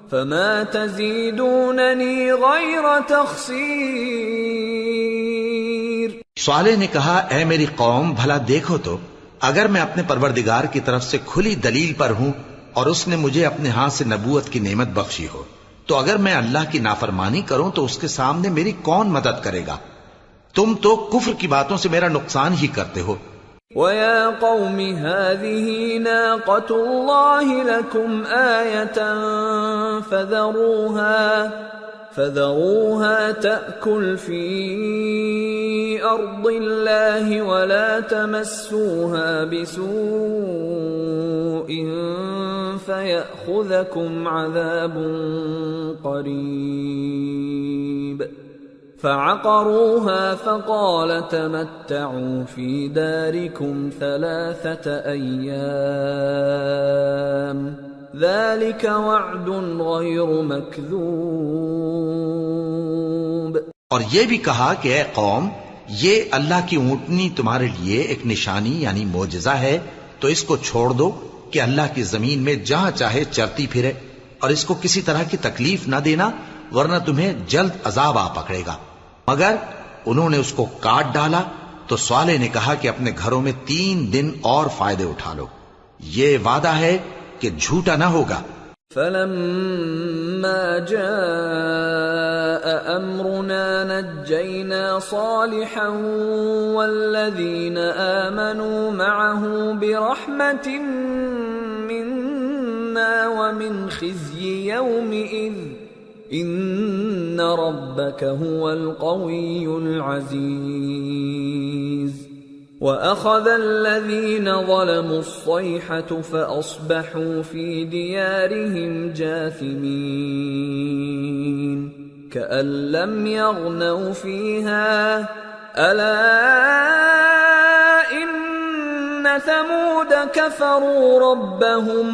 فما تزيدونني غير تخسير۔ صالح نے کہا، اے میری قوم، بھلا دیکھو تو، اگر میں اپنے پروردگار کی طرف سے کھلی دلیل پر ہوں اور اس نے مجھے اپنے ہاتھ سے نبوت کی نعمت بخشی ہو، تو اگر میں اللہ کی نافرمانی کروں تو اس کے سامنے میری کون مدد کرے گا؟ تم تو کفر کی باتوں سے میرا نقصان ہی کرتے ہو۔ وَيَا قَوْمِ هَٰذِهِ نَاقَةُ اللَّهِ لَكُمْ آيَةً فَذَرُوهَا تَأْكُلْ فِي أَرْضِ اللَّهِ وَلَا تَمَسُّوهَا بِسُوءٍ فَيَأْخُذَكُمْ عَذَابٌ قَرِيبٌ۔ فَعَقَرُوهَا فَقَالَ تَمَتَّعُوا فِي دَارِكُمْ 3 أَيَّامٍ ذَلِكَ وَعْدٌ غَيْرُ مَكْذُوبٍ۔ اور یہ بھی کہا کہ اے قوم، یہ اللہ کی اونٹنی تمہارے لیے ایک نشانی یعنی معجزہ ہے، تو اس کو چھوڑ دو کہ اللہ کی زمین میں جہاں چاہے چرتی پھرے، اور اس کو کسی طرح کی تکلیف نہ دینا ورنہ تمہیں جلد عذاب آ پکڑے گا۔ مگر انہوں نے اس کو کاٹ ڈالا تو صالح نے کہا کہ اپنے گھروں میں 3 دن اور فائدے اٹھا لو، یہ وعدہ ہے کہ جھوٹا نہ ہوگا۔ فَلَمَّا جَاءَ أَمْرُنَا نَجَّيْنَا صَالِحًا وَالَّذِينَ آمَنُوا مَعَهُ بِرَحْمَةٍ مِنَّا وَمِنْ خِزْيِ يَوْمِئِذٍ إِنَّ رَبَّكَ هُوَ الْقَوِيُّ الْعَزِيزُ۔ وَأَخَذَ الَّذِينَ ظَلَمُوا الصَّيْحَةُ فَأَصْبَحُوا فِي دِيَارِهِمْ جَاثِمِينَ كَأَن لَّمْ يَغْنَوْا فِيهَا أَلَا إِنَّ ثَمُودَ كَفَرُوا رَبَّهُمْ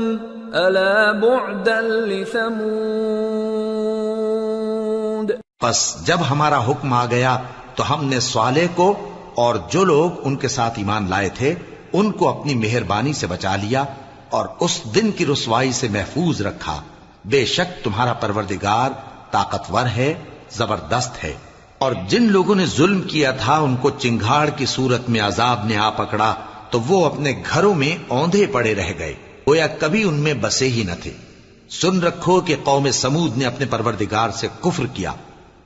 أَلَا بُعْدًا لِثَمُودَ۔ پس جب ہمارا حکم آ گیا تو ہم نے صالح کو اور جو لوگ ان کے ساتھ ایمان لائے تھے ان کو اپنی مہربانی سے بچا لیا اور اس دن کی رسوائی سے محفوظ رکھا۔ بے شک تمہارا پروردگار طاقتور ہے، زبردست ہے۔ اور جن لوگوں نے ظلم کیا تھا ان کو چنگھاڑ کی صورت میں عذاب نے آ پکڑا تو وہ اپنے گھروں میں اوندھے پڑے رہ گئے، گویا کبھی ان میں بسے ہی نہ تھے۔ سن رکھو کہ قوم سمود نے اپنے پروردگار سے کفر کیا،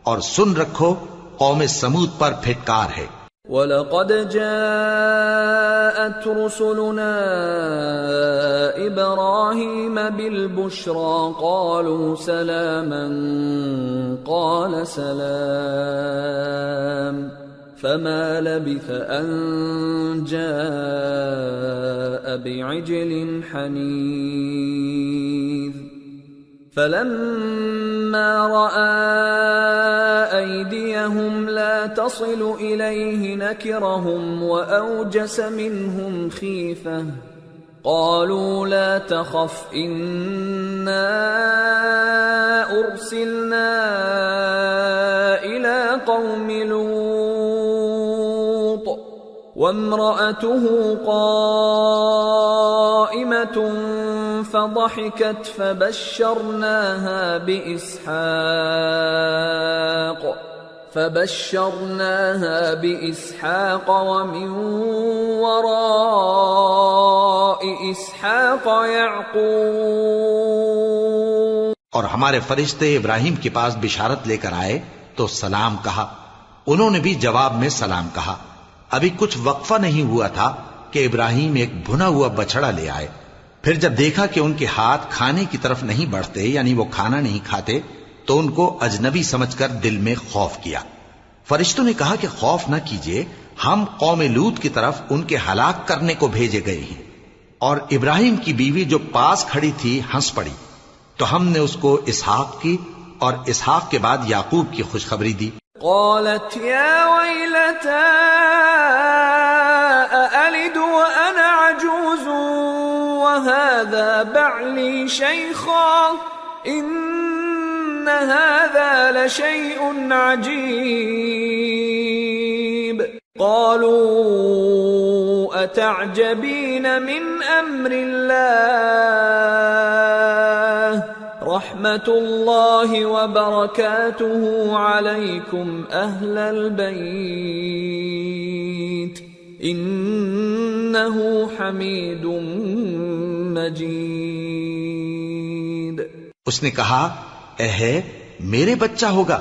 اور سن رکھو قوم سمود پر پھٹکار ہے۔ وَلَقَدْ جَاءَتْ رُسُلُنَا إِبْرَاهِيمَ بِالْبُشْرَى قَالُوا سَلَامًا قَالَ سَلَامٌ فَمَا لَبِثَ أَن جَاءَ بِعِجْلٍ حَنِيذٍ فَلَمَّا رَأَى أَيْدِيَهُمْ لَا تَصِلُ إِلَيْهِ نَكِرَهُمْ وَأَوْجَسَ مِنْهُمْ خِيفَةً قَالُوا لَا تَخَفْ إِنَّا أُرْسِلْنَا إِلَى قَوْمِ لُوطٍ وَامْرَأَتُهُ قَائِمَةٌ فضحكت فبشرناها بإسحاق ومن وراء إسحاق يعقوب. اور ہمارے فرشتے ابراہیم کے پاس بشارت لے کر آئے تو سلام کہا. انہوں نے بھی جواب میں سلام کہا. ابھی کچھ وقفہ نہیں ہوا تھا کہ ابراہیم ایک بھنا ہوا بچڑا لے آئے. پھر جب دیکھا کہ ان کے ہاتھ کھانے کی طرف نہیں بڑھتے، یعنی وہ کھانا نہیں کھاتے، تو ان کو اجنبی سمجھ کر دل میں خوف کیا. فرشتوں نے کہا کہ خوف نہ کیجیے، ہم قوم لوط کی طرف ان کے ہلاک کرنے کو بھیجے گئے ہیں. اور ابراہیم کی بیوی جو پاس کھڑی تھی ہنس پڑی، تو ہم نے اس کو اسحاق کی اور اسحاق کے بعد یعقوب کی خوشخبری دی. قالت يا ويلتى أألد وأنا عجوز وهذا بعلي شيخا إن هذا لشيء عجيب. قالوا أتعجبين من أمر الله رحمة الله وبركاته عليكم أهل البيت إنه حميد مجيد. اس نے کہا اے میرے بچہ ہوگا،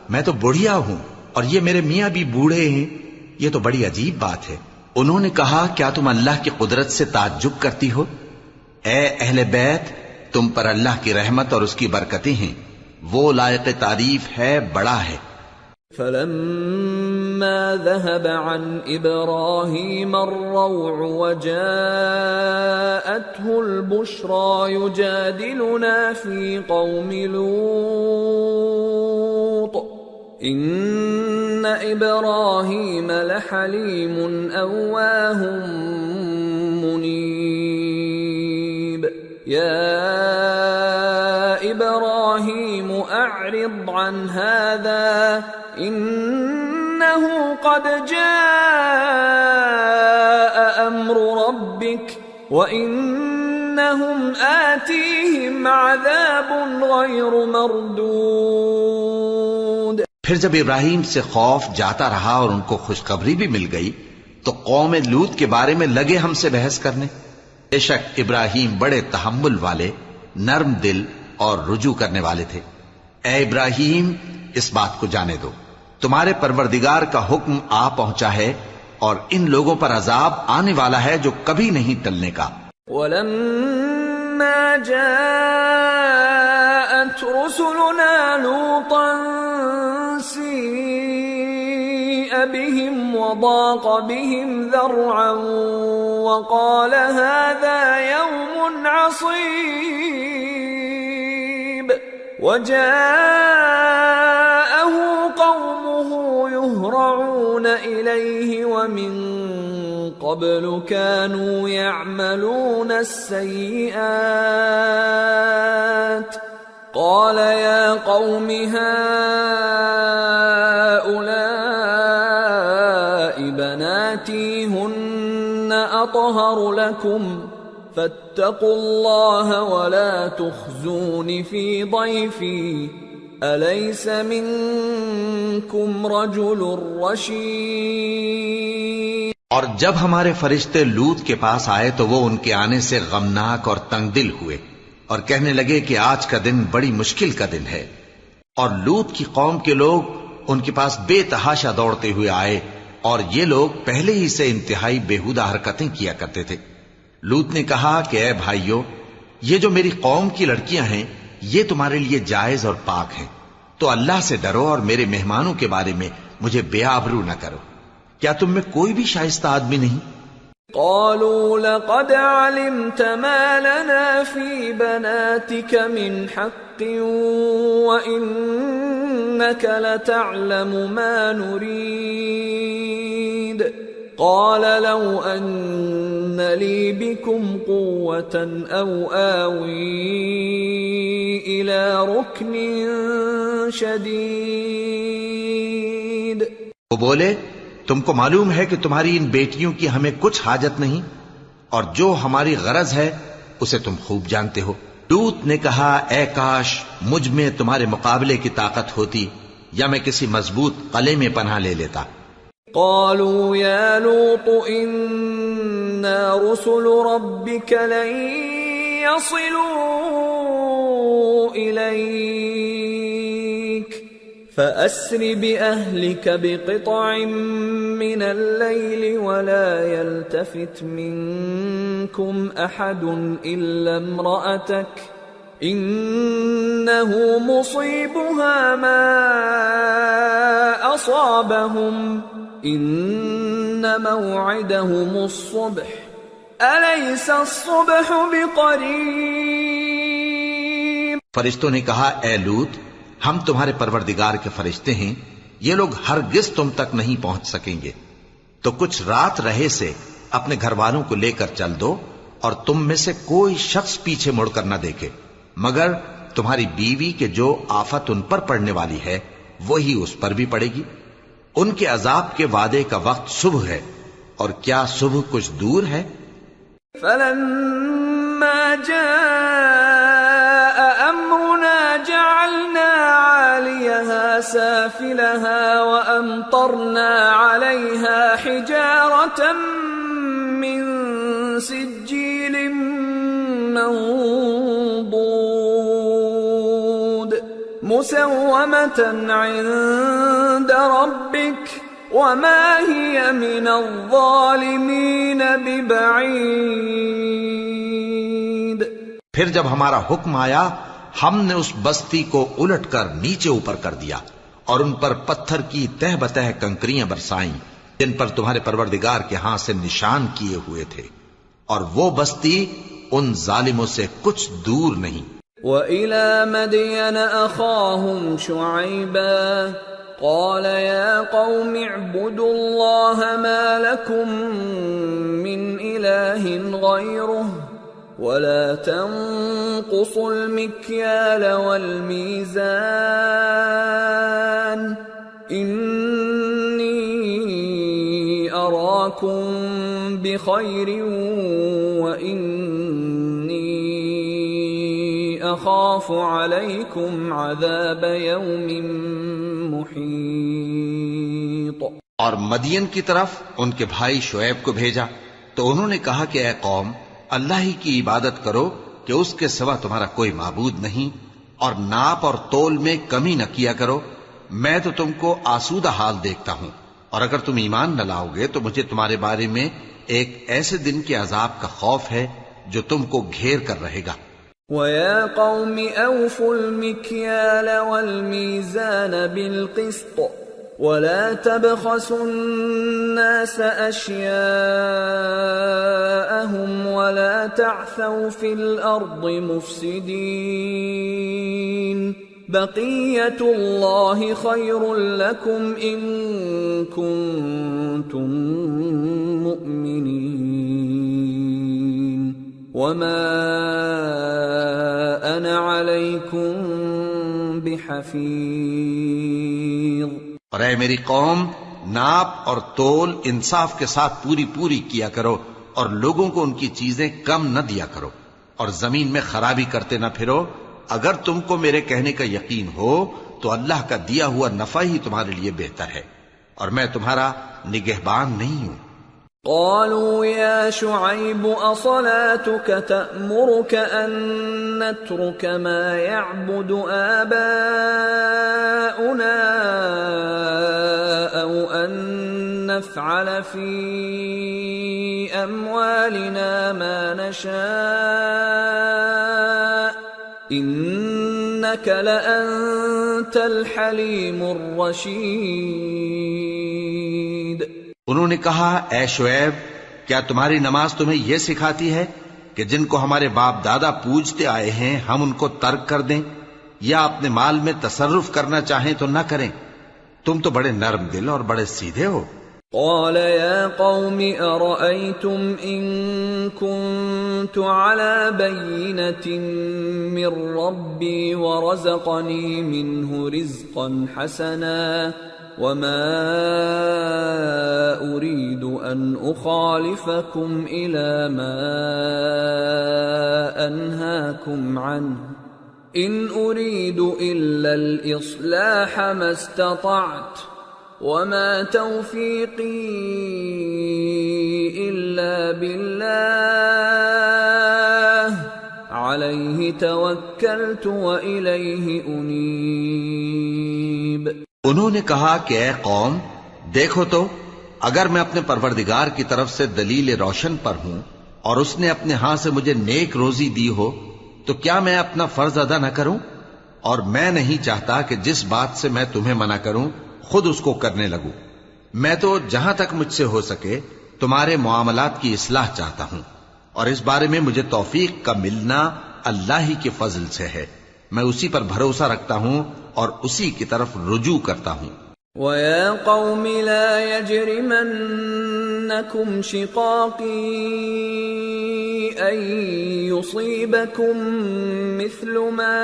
میں تو بڑھیا ہوں اور یہ میرے میاں بھی بوڑھے ہیں، یہ تو بڑی عجیب بات ہے. انہوں نے کہا کیا تم اللہ کی قدرت سے تعجب کرتی ہو؟ اے اہل بیت، تم پر اللہ کی رحمت اور اس کی برکتیں ہیں، وہ لائق تعریف ہے، بڑا ہے. فلما ذهب عن إبراهيم الروع وجاءته البشرى يجادلنا في قوم لوط إن إبراهيم لحليم أواه منيب. يا إبراهيم أعرض عن هذا إنه قد جاء أمر ربك وإنهم آتيهم عذاب غير مردود. پھر جب ابراہیم سے خوف جاتا رہا اور ان کو خوشخبری بھی مل گئی تو قوم لوط کے بارے میں لگے ہم سے بحث کرنے. بے شک ابراہیم بڑے تحمل والے، نرم دل اور رجوع کرنے والے تھے. اے ابراہیم، اس بات کو جانے دو، تمہارے پروردگار کا حکم آ پہنچا ہے اور ان لوگوں پر عذاب آنے والا ہے جو کبھی نہیں ٹلنے کا. وَلَمَّا جَاءَتْ رُسُلُنَا لُوطًا سِيءَ بِهِمْ وَضَاقَ بِهِمْ ذَرْعًا وَقَالَ هَذَا يَوْمٌ عَصِيبٌ. وَجَاءَهُ قَوْمُهُ يُهْرَعُونَ إِلَيْهِ وَمِن قَبْلُ كَانُوا يَعْمَلُونَ السَّيِّئَاتِ. قَالَ يَا قَوْمِ هَؤُلَاءِ بَنَاتِي هُنَّ أَطْهَرُ لَكُمْ فَاتَّقُوا اللَّهَ وَلَا تُخْزُونِ فِي ضَيْفِي أَلَيْسَ مِنكُمْ رَجُلٌ رَشِيدٌ. اور جب ہمارے فرشتے لوط کے پاس آئے تو وہ ان کے آنے سے غمناک اور تنگ دل ہوئے اور کہنے لگے کہ آج کا دن بڑی مشکل کا دن ہے. اور لوط کی قوم کے لوگ ان کے پاس بے تحاشا دوڑتے ہوئے آئے اور یہ لوگ پہلے ہی سے انتہائی بےہودہ حرکتیں کیا کرتے تھے۔ لوط نے کہا کہ اے بھائیو، یہ جو میری قوم کی لڑکیاں ہیں یہ تمہارے لیے جائز اور پاک ہیں، تو اللہ سے ڈرو اور میرے مہمانوں کے بارے میں مجھے بے آبرو نہ کرو۔ کیا تم میں کوئی بھی شائستہ آدمی نہیں؟ قالوا لقد علمت ما لنا في بناتك من حق وإنك لتعلم ما نريد قال لو أن لي بكم قوة أو آوي إلى ركن شديد۔ وہ بولے تم کو معلوم ہے کہ تمہاری ان بیٹیوں کی ہمیں کچھ حاجت نہیں، اور جو ہماری غرض ہے اسے تم خوب جانتے ہو۔ لوط نے کہا اے کاش مجھ میں تمہارے مقابلے کی طاقت ہوتی، یا میں کسی مضبوط قلعے میں پناہ لے لیتا۔ قالوا يا لوط إنا رسل ربك لن يصلوا إليك فأسر بأهلك بقطع من الليل ولا يلتفت منكم أحد إلا امرأتك إنه مصيبها ما أصابهم إن موعدهم الصبح أليس الصبح بقريب۔ فرشتوں نے کہا اے لوط، ہم تمہارے پروردگار کے فرشتے ہیں، یہ لوگ ہرگز تم تک نہیں پہنچ سکیں گے، تو کچھ رات رہے سے اپنے گھر والوں کو لے کر چل دو، اور تم میں سے کوئی شخص پیچھے مڑ کر نہ دیکھے مگر تمہاری بیوی کے جو آفت ان پر پڑنے والی ہے وہی اس پر بھی پڑے گی۔ ان کے عذاب کے وعدے کا وقت صبح ہے، اور کیا صبح کچھ دور ہے؟ فلما جاء أمرنا جعلنا عاليها سافلها وأمطرنا عليها حجارة من سجيل منضود مسومة عند ربك وما هي من الظالمين ببعيد۔ پھر جب ہمارا حکم آیا ہم نے اس بستی کو الٹ کر نیچے اوپر کر دیا اور ان پر پتھر کی تہ بتہ کنکریاں برسائیں جن پر تمہارے پروردگار کے ہاں سے نشان کیے ہوئے تھے، اور وہ بستی ان ظالموں سے کچھ دور نہیں۔ وَإِلَى مَدْيَنَ أَخَاهُمْ شُعَيْبًا قَالَ يَا قَوْمِ اعْبُدُوا اللَّهَ مَا لَكُمْ مِنْ إِلَٰهٍ غَيْرُهُ وَلَا تَنقُصُوا الْمِكْيَالَ وَالْمِيزَانَ إِنِّي أَرَاكُمْ بِخَيْرٍ وَإِنِّي أَخَافُ عَلَيْكُمْ عَذَابَ يَوْمٍ مُحِيطٍ۔ اور مدین کی طرف ان کے بھائی شعیب کو بھیجا تو انہوں نے کہا کہ اے قوم، اللہ ہی کی عبادت کرو کہ اس کے سوا تمہارا کوئی معبود نہیں، اور ناپ اور تول میں کمی نہ کیا کرو، میں تو تم کو آسودہ حال دیکھتا ہوں، اور اگر تم ایمان نہ لاؤ گے تو مجھے تمہارے بارے میں ایک ایسے دن کے عذاب کا خوف ہے جو تم کو گھیر کر رہے گا۔ وَيَا قَوْمِ أَوْفُوا الْمِكْيَالَ وَالْمِيزَانَ بِالْقِسْطِ وَلَا تَبْخَسُوا النَّاسَ أَشْيَاءَهُمْ وَلَا تَعْثَوْا فِي الْأَرْضِ مُفْسِدِينَ بَقِيَّةُ اللَّهِ خَيْرٌ لَكُمْ إِن كُنتُم مُؤْمِنِينَ وَمَا أَنَا عَلَيْكُمْ بِحَفِيظٍ۔ اور اے میری قوم، ناپ اور تول انصاف کے ساتھ پوری پوری کیا کرو، اور لوگوں کو ان کی چیزیں کم نہ دیا کرو، اور زمین میں خرابی کرتے نہ پھرو۔ اگر تم کو میرے کہنے کا یقین ہو تو اللہ کا دیا ہوا نفع ہی تمہارے لیے بہتر ہے، اور میں تمہارا نگہبان نہیں ہوں۔ قالوا يا شعيب أصلاتك تأمرك أن نترك ما يعبد آباؤنا أو أن نفعل في أموالنا ما نشاء إنك لأنت الحليم الرشيد۔ انہوں نے کہا اے شعیب کیا تمہاری نماز تمہیں یہ سکھاتی ہے کہ جن کو ہمارے باپ دادا پوجتے آئے ہیں ہم ان کو ترک کر دیں یا اپنے مال میں تصرف کرنا چاہیں تو نہ کریں؟ تم تو بڑے نرم دل اور بڑے سیدھے ہو۔ قال يا قوم أرأيتم إن كنت على بينة من ربي ورزقني منه رزقا حسنا وما أريد أن أخالفكم إلى ما أنهاكم عنه إن أريد إلا الإصلاح ما استطعت وما توفيقي إلا بالله عليه توكلت وإليه أنيب۔ انہوں نے کہا کہ اے قوم دیکھو تو اگر میں اپنے پروردگار کی طرف سے دلیل روشن پر ہوں اور اس نے اپنے ہاں سے مجھے نیک روزی دی ہو تو کیا میں اپنا فرض ادا نہ کروں؟ اور میں نہیں چاہتا کہ جس بات سے میں تمہیں منع کروں خود اس کو کرنے لگوں۔ میں تو جہاں تک مجھ سے ہو سکے تمہارے معاملات کی اصلاح چاہتا ہوں، اور اس بارے میں مجھے توفیق کا ملنا اللہ ہی کے فضل سے ہے۔ میں اسی پر بھروسہ رکھتا ہوں اور اسی کی طرف رجوع کرتا ہوں۔ وَيَا قَوْمِ لَا يَجْرِمَنَّكُمْ شِقَاقِي أَن يُصِيبَكُم مِّثْلُ مَا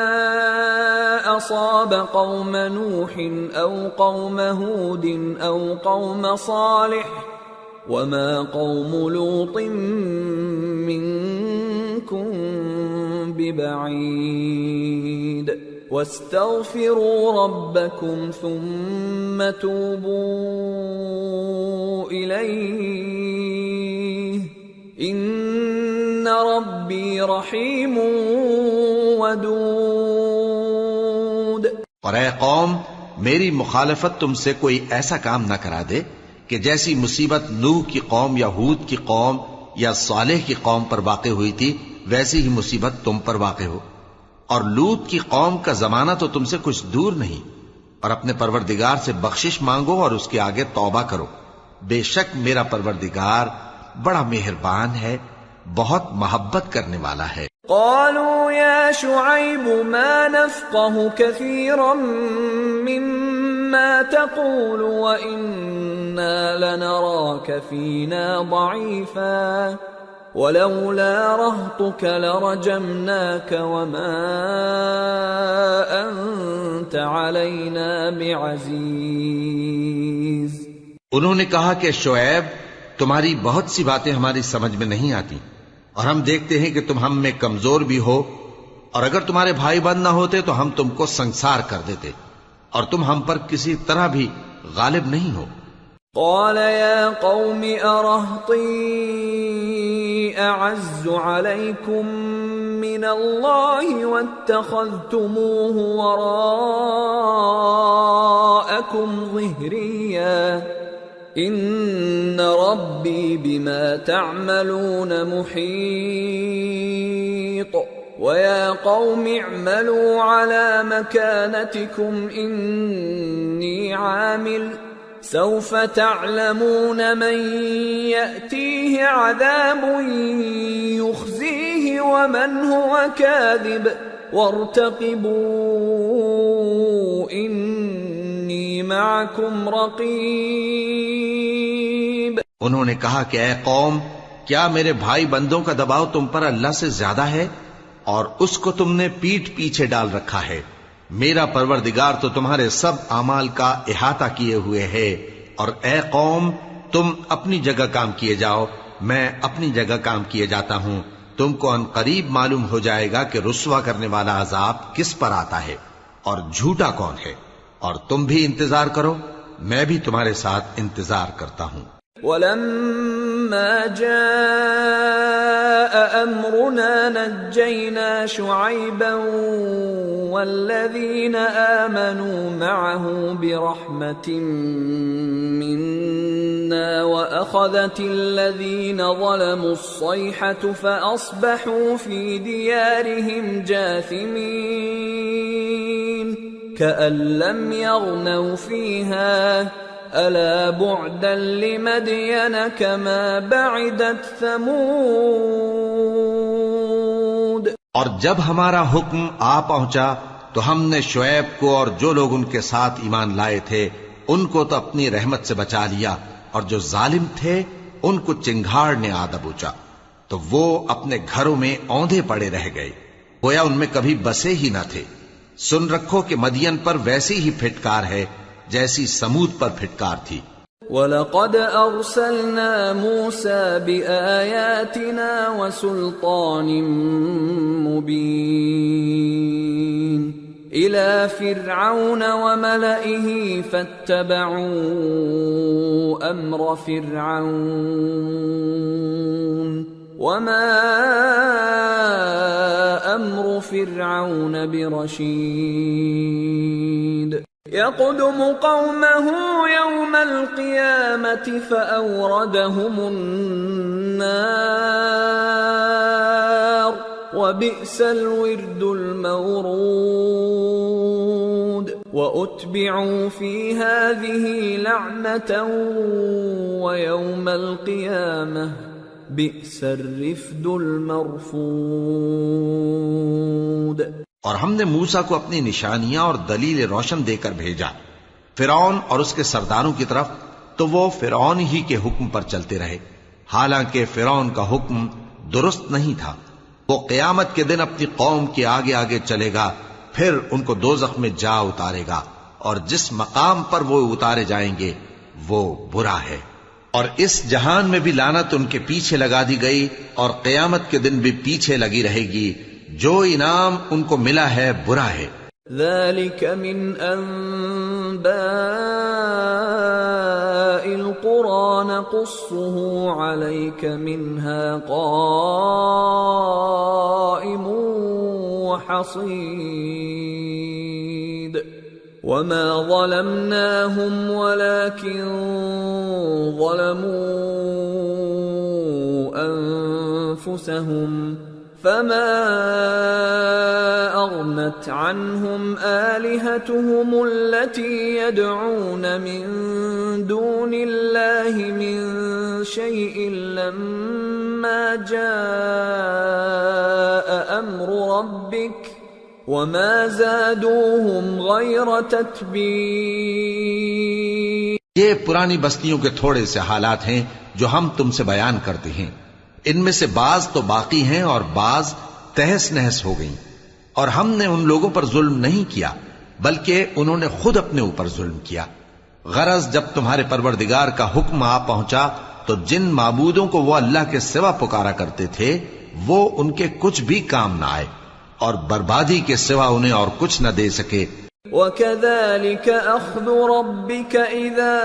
أَصَابَ قَوْمَ نُوحٍ أَوْ قَوْمَ هُودٍ أَوْ قَوْمَ صَالِحٍ وَمَا قَوْمُ لُوطٍ مِّنكُم بِبَعِيدٍ وَاسْتَغْفِرُوا رَبَّكُمْ ثُمَّ تُوبُوا إِلَيْهِ إِنَّ رَبِّي رَحِيمٌ وَدُودٌ۔ اور اے قوم میری مخالفت تم سے کوئی ایسا کام نہ کرا دے کہ جیسی مصیبت نوح کی قوم یا ہود کی قوم یا صالح کی قوم پر واقع ہوئی تھی ویسی ہی مصیبت تم پر واقع ہو۔ اور لوط کی قوم کا زمانہ تو تم سے کچھ دور نہیں، اور اپنے پروردگار سے بخشش مانگو اور اس کے آگے توبہ کرو، بے شک میرا پروردگار بڑا مہربان ہے، بہت محبت کرنے والا ہے۔ قالوا يا شعيب ما نفقه كثيرا مما تقول وإنا لنراك فينا ضعيفا ولولا رهطك لرجمناك وما أنت علينا بعزيز۔ انہوں نے کہا کہ شعیب تمہاری بہت سی باتیں ہماری سمجھ میں نہیں آتی، اور ہم دیکھتے ہیں کہ تم ہم میں کمزور بھی ہو، اور اگر تمہارے بھائی بند نہ ہوتے تو ہم تم کو سنسار کر دیتے، اور تم ہم پر کسی طرح بھی غالب نہیں ہو۔ قال يا قوم أرهطي أعز عليكم من الله واتخذتموه وراءكم ظهريا إن ربي بما تعملون محيط ويا قوم اعملوا على مكانتكم إني عامل سوف تعلمون من يأتيه عذاب يخزيه ومن هو كاذب وارتقبوا إني معكم رقيب۔ انہوں نے کہا کہ اے قوم کیا میرے بھائی بندوں کا دباؤ تم پر اللہ سے زیادہ ہے، اور اس کو تم نے پیٹھ پیچھے ڈال رکھا ہے؟ میرا پروردگار تو تمہارے سب اعمال کا احاطہ کیے ہوئے ہے، اور اے قوم تم اپنی جگہ کام کیے جاؤ، میں اپنی جگہ کام کیے جاتا ہوں۔ تم کو ان قریب معلوم ہو جائے گا کہ رسوا کرنے والا عذاب کس پر آتا ہے اور جھوٹا کون ہے، اور تم بھی انتظار کرو، میں بھی تمہارے ساتھ انتظار کرتا ہوں۔ وَلَمَّا جَاءَ أَمْرُنَا نَجَّيْنَا شُعَيْبًا والذين آمنوا معه برحمة منا وأخذت الذين ظلموا الصيحة فأصبحوا في ديارهم جاثمين كأن لم يغنوا فيها ألا بعدا لمدين كما بعدت ثمود. اور جب ہمارا حکم آ پہنچا تو ہم نے شعیب کو اور جو لوگ ان کے ساتھ ایمان لائے تھے ان کو تو اپنی رحمت سے بچا لیا، اور جو ظالم تھے ان کو چنگھاڑ نے آ دبوچا تو وہ اپنے گھروں میں اوندھے پڑے رہ گئے، گویا ان میں کبھی بسے ہی نہ تھے. سن رکھو کہ مدین پر ویسی ہی پھٹکار ہے جیسی سمود پر پھٹکار تھی. وَلَقَدْ أَرْسَلْنَا مُوسَى بِآيَاتِنَا وَسُلْطَانٍ مُبِينٍ إِلَى فِرْعَوْنَ وَمَلَئِهِ فَاتَّبَعُوا أَمْرَ فِرْعَوْنَ وَمَا أَمْرُ فِرْعَوْنَ بِرَشِيدٍ يَقْدُمُ قَوْمَهُ يَوْمَ الْقِيَامَةِ فَأَوْرَدَهُمُ النَّارَ وَبِئْسَ الْوِرْدُ الْمَوْرُودُ وَأُتْبِعُوا فِي هَذِهِ لَعْنَةً وَيَوْمَ الْقِيَامَةِ بِئْسَ الرِّفْدُ الْمَرْفُودُ. اور ہم نے موسیٰ کو اپنی نشانیاں اور دلیل روشن دے کر بھیجا فرعون اور اس کے سرداروں کی طرف، تو وہ فرعون ہی کے حکم پر چلتے رہے، حالانکہ فرعون کا حکم درست نہیں تھا. وہ قیامت کے دن اپنی قوم کے آگے آگے چلے گا، پھر ان کو دوزخ میں جا اتارے گا، اور جس مقام پر وہ اتارے جائیں گے وہ برا ہے. اور اس جہان میں بھی لعنت ان کے پیچھے لگا دی گئی، اور قیامت کے دن بھی پیچھے لگی رہے گی. جو انعام ان کو ملا ہے برا ہے. ذَلِكَ مِنْ أَنْبَاءِ الْقُرَى نَقُصُّهُ عَلَيْكَ مِنْهَا قَائِمٌ وَحَصِيدٌ وَمَا ظَلَمْنَاهُمْ وَلَكِنْ ظَلَمُوا أَنفُسَهُمْ فما أغنت عنهم آلهتهم التي يدعون من دون الله من شيء لما جاء أمر ربك وما زادوهم غير تتبيب. یہ پرانی بستیوں کے تھوڑے سے حالات ہیں جو ہم تم سے بیان کرتے ہیں. ان میں سے بعض تو باقی ہیں اور بعض تہس نہس ہو گئیں، اور ہم نے ان لوگوں پر ظلم نہیں کیا بلکہ انہوں نے خود اپنے اوپر ظلم کیا. غرض جب تمہارے پروردگار کا حکم آ پہنچا تو جن معبودوں کو وہ اللہ کے سوا پکارا کرتے تھے وہ ان کے کچھ بھی کام نہ آئے، اور بربادی کے سوا انہیں اور کچھ نہ دے سکے. وَكَذَلِكَ أَخْذُ رَبِّكَ إِذَا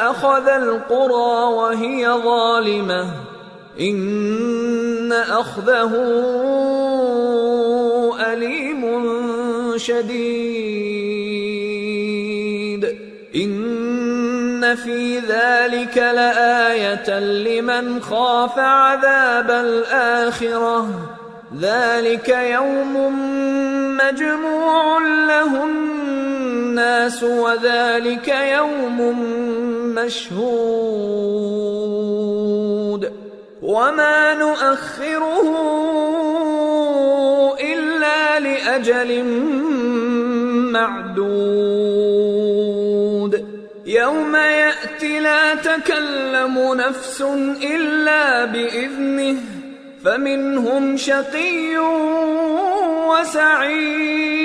أَخَذَ الْقُرَى وَهِيَ ظَالِمَةٌ إِنَّ أَخْذَهُ أَلِيمٌ شَدِيدٌ إِنَّ فِي ذَلِكَ لَآيَةً لِمَنْ خَافَ عَذَابَ الْآخِرَةِ ذَلِكَ يَوْمٌ مَجْمُوعٌ لَهُ النَّاسُ وَذَلِكَ يَوْمٌ مَشْهُودٌ وَمَا نُؤَخِّرُهُ إِلَّا لِأَجَلٍ مَعْدُودٍ يَوْمَ يَأْتِ لَا تَكَلَّمُ نَفْسٌ إِلَّا بِإِذْنِهِ فَمِنْهُمْ شَقِيٌّ وَسَعِيدٌ.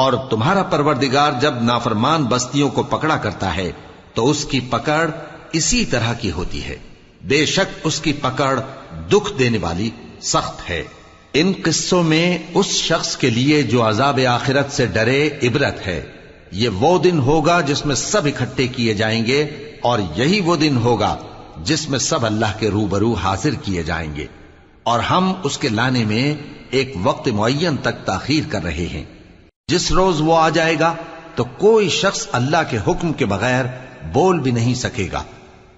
اور تمہارا پروردگار جب نافرمان بستیوں کو پکڑا کرتا ہے تو اس کی پکڑ اسی طرح کی ہوتی ہے، بے شک اس کی پکڑ دکھ دینے والی سخت ہے. ان قصوں میں اس شخص کے لیے جو عذاب آخرت سے ڈرے عبرت ہے. یہ وہ دن ہوگا جس میں سب اکٹھے کیے جائیں گے، اور یہی وہ دن ہوگا جس میں سب اللہ کے روبرو حاضر کیے جائیں گے، اور ہم اس کے لانے میں ایک وقت معین تک تاخیر کر رہے ہیں. جس روز وہ آ جائے گا تو کوئی شخص اللہ کے حکم کے بغیر بول بھی نہیں سکے گا.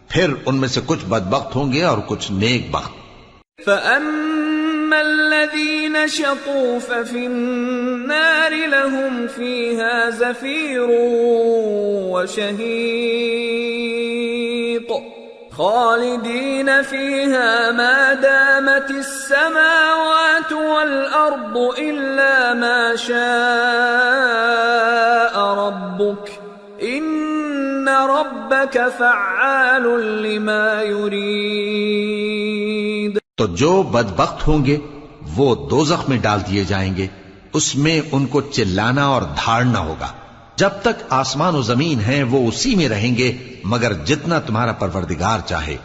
پھر ان میں سے کچھ بدبخت ہوں گے اور کچھ نیک بخت. فَأَمَّا الَّذِينَ شَقُوا فَفِي النَّارِ لَهُمْ فِيهَا زَفِيرٌ وَشَهِيقٌ خَالِدِينَ فِيهَا مَا دَامَتِ السَّمَاوَاتُ وَالْأَرْضُ إِلَّا مَا شَاءَ رَبُّكَ إِنَّ رَبَّكَ فَعَّالٌ لِمَا يُرِيدُ. تو جو بدبخت ہوں گے وہ دوزخ میں ڈال دیے جائیں گے. اس میں ان کو چلانا اور دھاڑنا ہوگا. جب تک آسمان و زمین ہیں وہ اسی میں رہیں گے مگر جتنا تمہارا پروردگار چاہے.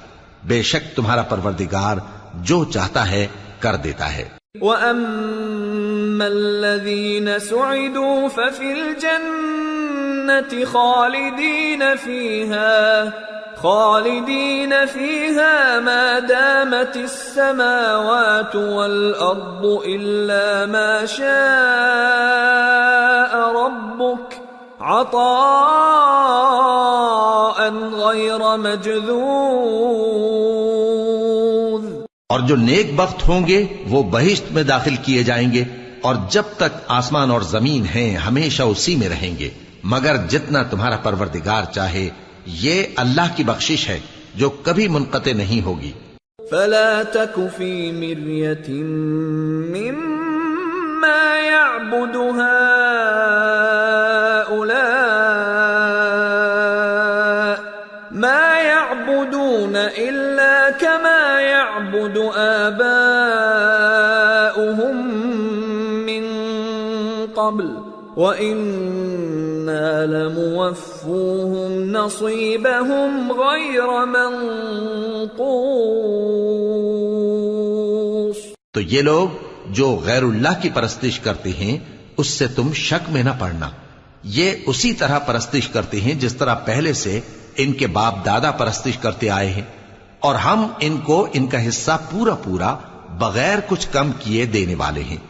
بے شک تمہارا پروردگار جو چاہتا ہے کر دیتا ہے. وَأَمَّا الَّذِينَ سُعِدُوا فَفِي الْجَنَّةِ خالدين فيها ما دامت السماوات والأرض إلا ما شاء ربك عطاء غير مجذوذ. اور جو نیک بخت ہوں گے وہ بہشت میں داخل کیے جائیں گے اور جب تک آسمان اور زمین ہیں ہمیشہ اسی میں رہیں گے مگر جتنا تمہارا پروردگار چاہے. یہ اللہ کی بخشش ہے جو کبھی منقطع نہیں ہوگی. فلا تك في مرية مما يعبد هؤلاء ما يعبدون إلا كما يعبد آباؤهم من قبل وَإِنَّا لَمُوَفُّوهُمْ نَصِيبَهُمْ غَيْرَ مَنْقُوصٍ. تو یہ لوگ جو غیر اللہ کی پرستش کرتے ہیں اس سے تم شک میں نہ پڑنا. یہ اسی طرح پرستش کرتے ہیں جس طرح پہلے سے ان کے باپ دادا پرستش کرتے آئے ہیں اور ہم ان کو ان کا حصہ پورا پورا بغیر کچھ کم کیے دینے والے ہیں.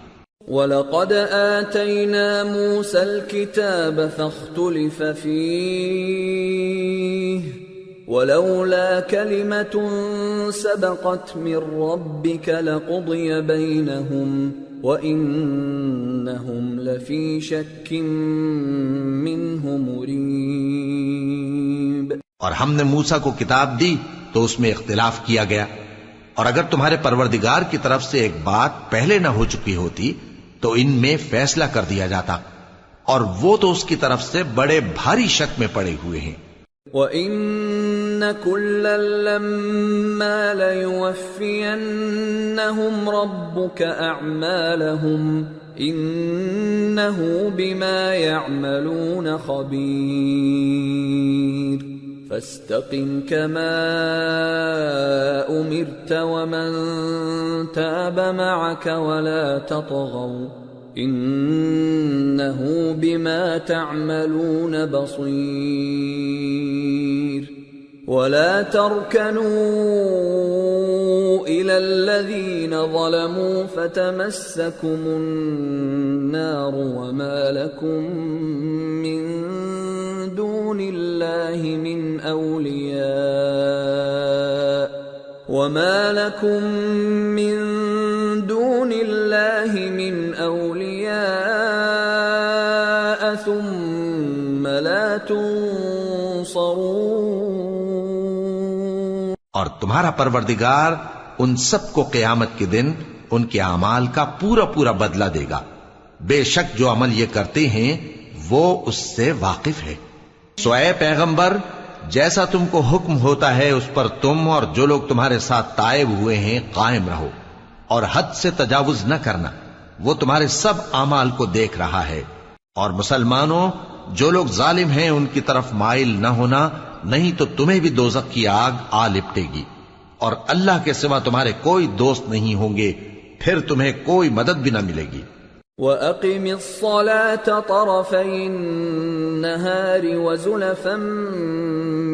وَلَقَدْ آتَيْنَا مُوسَى الْكِتَابَ فَاخْتُلِفَ فِيهِ وَلَوْلَا كَلِمَةٌ سَبَقَتْ مِنْ رَبِّكَ لَقُضِيَ بَيْنَهُمْ وَإِنَّهُمْ لَفِي شَكٍّ مِّنْهُ مُرِيبٍ. اور ہم نے موسیٰ کو کتاب دی تو اس میں اختلاف کیا گیا اور اگر تمہارے پروردگار کی طرف سے ایک بات پہلے نہ ہو چکی ہوتی تو ان میں فیصلہ کر دیا جاتا اور وہ تو اس کی طرف سے بڑے بھاری شک میں پڑے ہوئے ہیں. وَإِنَّ كُلًّا لَمَّا لَيُوَفِّيَنَّهُمْ رَبُّكَ أَعْمَالَهُمْ إِنَّهُ بِمَا يَعْمَلُونَ خَبِيرٌ. فَاسْتَقِمْ كَمَا أُمِرْتَ وَمَنْ تَابَ مَعَكَ وَلَا تَطْغَوْا إِنَّهُ بِمَا تَعْمَلُونَ بَصِيرٌ. وَلَا تَرْكَنُوا إِلَى الَّذِينَ ظَلَمُوا فَتَمَسَّكُمُ النَّارُ وَمَا لَكُمْ مِنْ دون الله من أولياء وما لكم من دون الله من أولياء ثم لا تنصرون. اور تمہارا پروردگار ان سب کو قیامت کے دن ان کے اعمال کا پورا پورا بدلہ دے گا. بے شک جو عمل یہ کرتے ہیں وہ اس سے واقف ہے. سو اے پیغمبر جیسا تم کو حکم ہوتا ہے اس پر تم اور جو لوگ تمہارے ساتھ تائب ہوئے ہیں قائم رہو اور حد سے تجاوز نہ کرنا. وہ تمہارے سب اعمال کو دیکھ رہا ہے. اور مسلمانوں جو لوگ ظالم ہیں ان کی طرف مائل نہ ہونا نہیں تو تمہیں بھی دوزخ کی آگ آ لپٹے گی اور اللہ کے سوا تمہارے کوئی دوست نہیں ہوں گے پھر تمہیں کوئی مدد بھی نہ ملے گی. وَأَقِمِ الصَّلَاةَ طَرَفَيِ النَّهَارِ وَزُلَفًا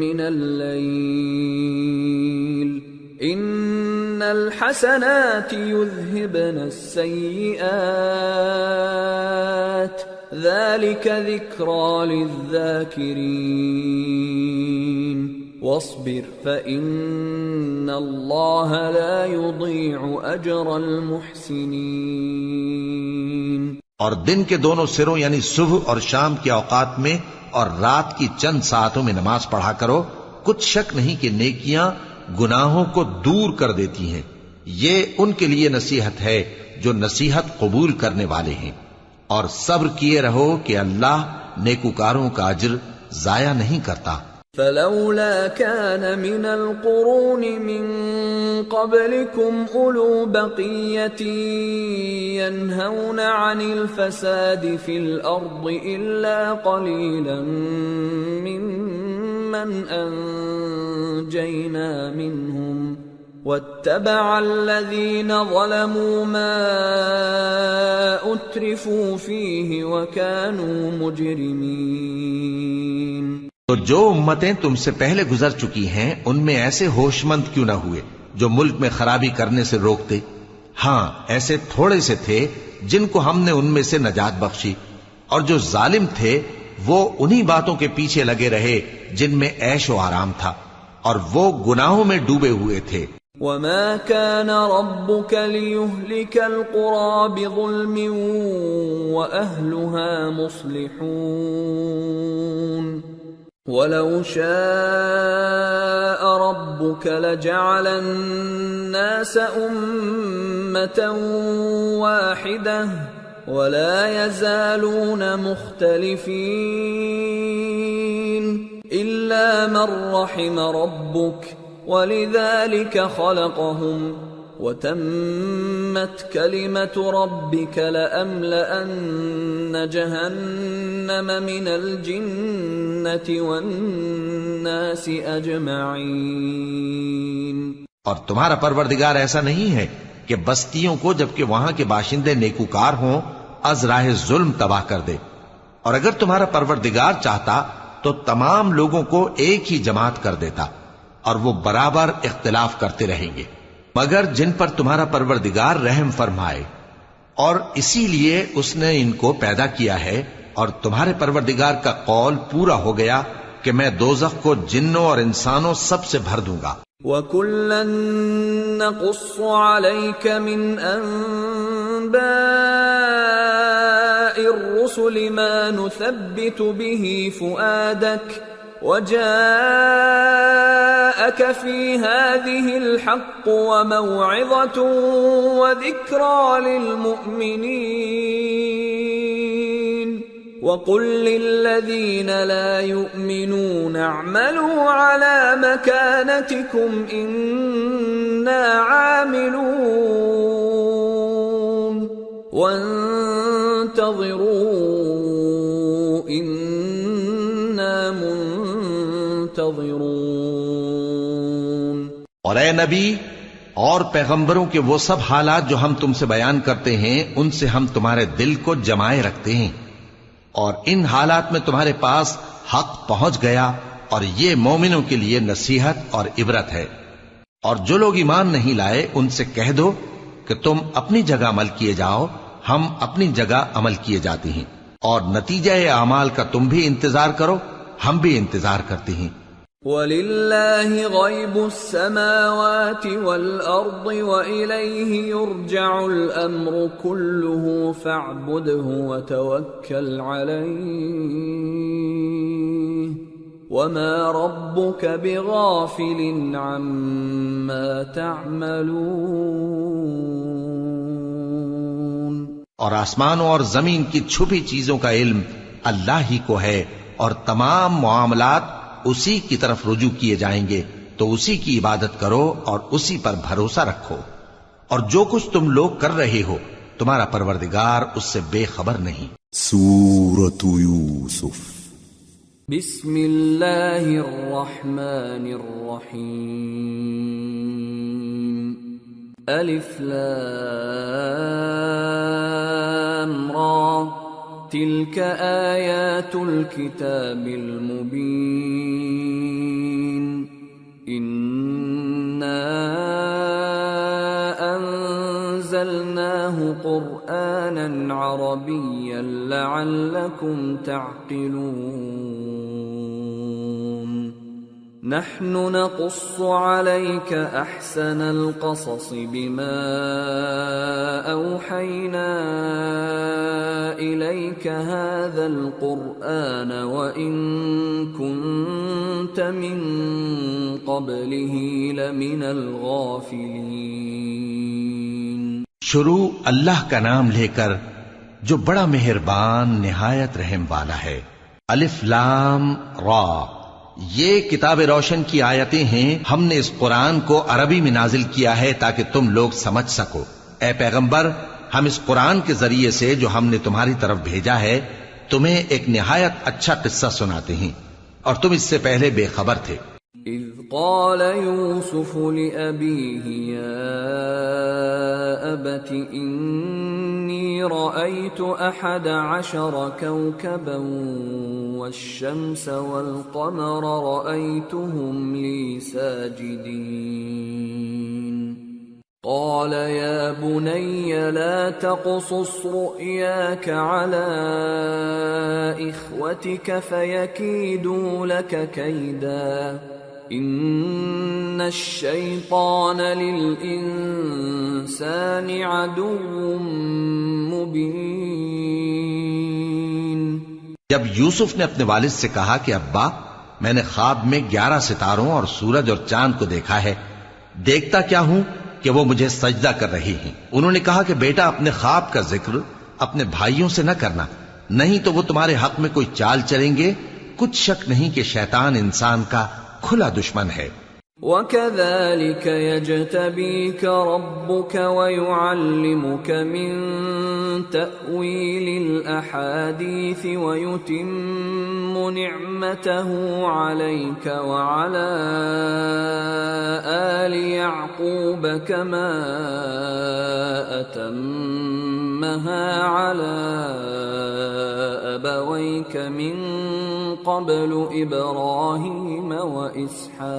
مِّنَ اللَّيْلِ إِنَّ الحسنات يذهبن السيئات ذلك ذكرى للذاكرين واصبر فإن الله لا يضيع أجر المحسنين۔ اور دن کے دونوں سروں یعنی صبح اور شام کے اوقات میں اور رات کی چند ساعتوں میں نماز پڑھا کرو، کچھ شک نہیں کہ نیکیاں گناہوں کو دور کر دیتی ہیں۔ یہ ان کے لیے نصیحت ہے جو نصیحت قبول کرنے والے ہیں، اور صبر کیے رہو کہ اللہ نیکوکاروں کا اجر ضائع نہیں کرتا۔ فلولا كان من القرون من قبلكم أولو بقية ينهون عن الفساد في الأرض إلا قليلا ممن أنجينا منهم واتبع الذين ظلموا ما أترفوا فيه وكانوا مجرمين۔ تو جو امتیں تم سے پہلے گزر چکی ہیں ان میں ایسے ہوش مند کیوں نہ ہوئے جو ملک میں خرابی کرنے سے روکتے؟ ہاں ایسے تھوڑے سے تھے جن کو ہم نے ان میں سے نجات بخشی، اور جو ظالم تھے وہ انہی باتوں کے پیچھے لگے رہے جن میں عیش و آرام تھا، اور وہ گناہوں میں ڈوبے ہوئے تھے۔ وما كان ربك ليهلك القرى بظلم وأهلها مصلحون ولو شاء ربك لجعل الناس أمة واحدة ولا يزالون مختلفين إلا من رحم ربك ولذلك خلقهم وتمت كلمة ربك لأملأن جهنم من الجنة والناس أجمعين۔ اور تمہارا پروردگار ایسا نہیں ہے کہ بستیوں کو جبکہ وہاں کے باشندے نیکوکار ہوں از راہ ظلم تباہ کر دے، اور اگر تمہارا پروردگار چاہتا تو تمام لوگوں کو ایک ہی جماعت کر دیتا، اور وہ برابر اختلاف کرتے رہیں گے، مگر جن پر تمہارا پروردگار رحم فرمائے، اور اسی لیے اس نے ان کو پیدا کیا ہے، اور تمہارے پروردگار کا قول پورا ہو گیا کہ میں دوزخ کو جنوں اور انسانوں سب سے بھر دوں گا۔ وَكُلًّا نَّقُصُّ عَلَيْكَ مِنْ أَنبَاءِ الرُّسُلِ مَا نُثَبِّتُ بِهِ فُؤَادَكَ وَجَاءَكَ فِي هَٰذِهِ الْحَقُّ وَمَوْعِظَةٌ وَذِكْرَىٰ لِلْمُؤْمِنِينَ وَقُل لِّلَّذِينَ لَا يُؤْمِنُونَ اعْمَلُوا عَلَىٰ مَكَانَتِكُمْ إِنَّا عَامِلُونَ وَانتَظِرُوا إِنَّا مُنتَظِرُونَ۔ اور اے نبی اور پیغمبروں کے وہ سب حالات جو ہم تم سے بیان کرتے ہیں ان سے ہم تمہارے دل کو جمائے رکھتے ہیں، اور ان حالات میں تمہارے پاس حق پہنچ گیا، اور یہ مومنوں کے لیے نصیحت اور عبرت ہے۔ اور جو لوگ ایمان نہیں لائے ان سے کہہ دو کہ تم اپنی جگہ عمل کیے جاؤ، ہم اپنی جگہ عمل کیے جاتے ہیں، اور نتیجہ اعمال کا تم بھی انتظار کرو، ہم بھی انتظار کرتے ہیں۔ وَلِلَّهِ غَيْبُ السَّمَاوَاتِ وَالْأَرْضِ وَإِلَيْهِ يُرْجَعُ الْأَمْرُ كُلُّهُ فَاعْبُدْهُ وَتَوَكَّلْ عَلَيْهِ وَمَا رَبُّكَ بِغَافِلٍ عَمَّا تَعْمَلُونَ۔ اور آسمانوں اور زمین کی چھپی چیزوں کا علم اللہ ہی کو ہے، اور تمام معاملات اسی کی طرف رجوع کیے جائیں گے، تو اسی کی عبادت کرو اور اسی پر بھروسہ رکھو، اور جو کچھ تم لوگ کر رہے ہو تمہارا پروردگار اس سے بے خبر نہیں۔ سورة یوسف بسم اللہ الرحمن الرحیم الف لام را تلك آیات الكتاب المبین انا قرآنا عربيا لعلكم تعقلون نحن نقص عليك أحسن القصص بما أوحينا إليك هذا القرآن وإن كنت من قبله لمن الغافلين۔ شروع اللہ کا نام لے کر جو بڑا مہربان نہایت رحم والا ہے۔ الف لام را، یہ کتاب روشن کی آیتیں ہیں۔ ہم نے اس قرآن کو عربی میں نازل کیا ہے تاکہ تم لوگ سمجھ سکو۔ اے پیغمبر، ہم اس قرآن کے ذریعے سے جو ہم نے تمہاری طرف بھیجا ہے تمہیں ایک نہایت اچھا قصہ سناتے ہیں، اور تم اس سے پہلے بے خبر تھے۔ اذ قال يوسف لأبيه يا أبت إني رأيت 11 كوكبا والشمس والقمر رأيتهم لي ساجدين قال يا بني لا تقصص رؤياك على إخوتك فيكيدوا لك كيدا إن الشيطان للإنسان عدو مبين۔ جب یوسف نے اپنے والد سے کہا کہ ابا، میں نے خواب میں 11 ستاروں اور سورج اور چاند کو دیکھا ہے، دیکھتا کیا ہوں کہ وہ مجھے سجدہ کر رہی ہیں۔ انہوں نے کہا کہ بیٹا، اپنے خواب کا ذکر اپنے بھائیوں سے نہ کرنا، نہیں تو وہ تمہارے حق میں کوئی چال چلیں گے۔ کچھ شک نہیں کہ شیطان انسان کا کھلا دشمن ہے۔ وَكَذَلِكَ يَجْتَبِيكَ رَبُّكَ وَيُعَلِّمُكَ مِن تَأْوِيلِ الْأَحَادِيثِ وَيُتِمُّ نِعْمَتَهُ عَلَيْكَ وَعَلَى آلِ يَعْقُوبَ كَمَا أَتَمَّهَا عَلَى أَبَوَيْكَ مِن قَبْلُ إِبْرَاهِيمَ وَإِسْحَاقَ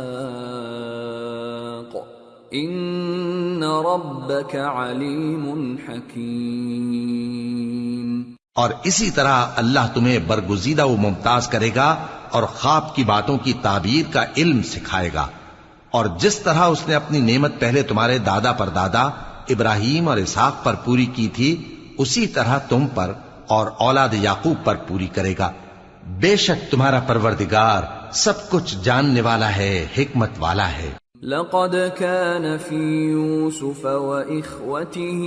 إِنَّ رَبَّكَ عَلِيمٌ حَكِيمٌ۔ اور اسی طرح اللہ تمہیں برگزیدہ و ممتاز کرے گا اور خواب کی باتوں کی تعبیر کا علم سکھائے گا، اور جس طرح اس نے اپنی نعمت پہلے تمہارے دادا پر دادا ابراہیم اور اسحاق پر پوری کی تھی، اسی طرح تم پر اور اولاد یعقوب پر پوری کرے گا۔ بے شک تمہارا پروردگار سب کچھ جاننے والا ہے، حکمت والا ہے۔ لقد كان في يوسف وإخوته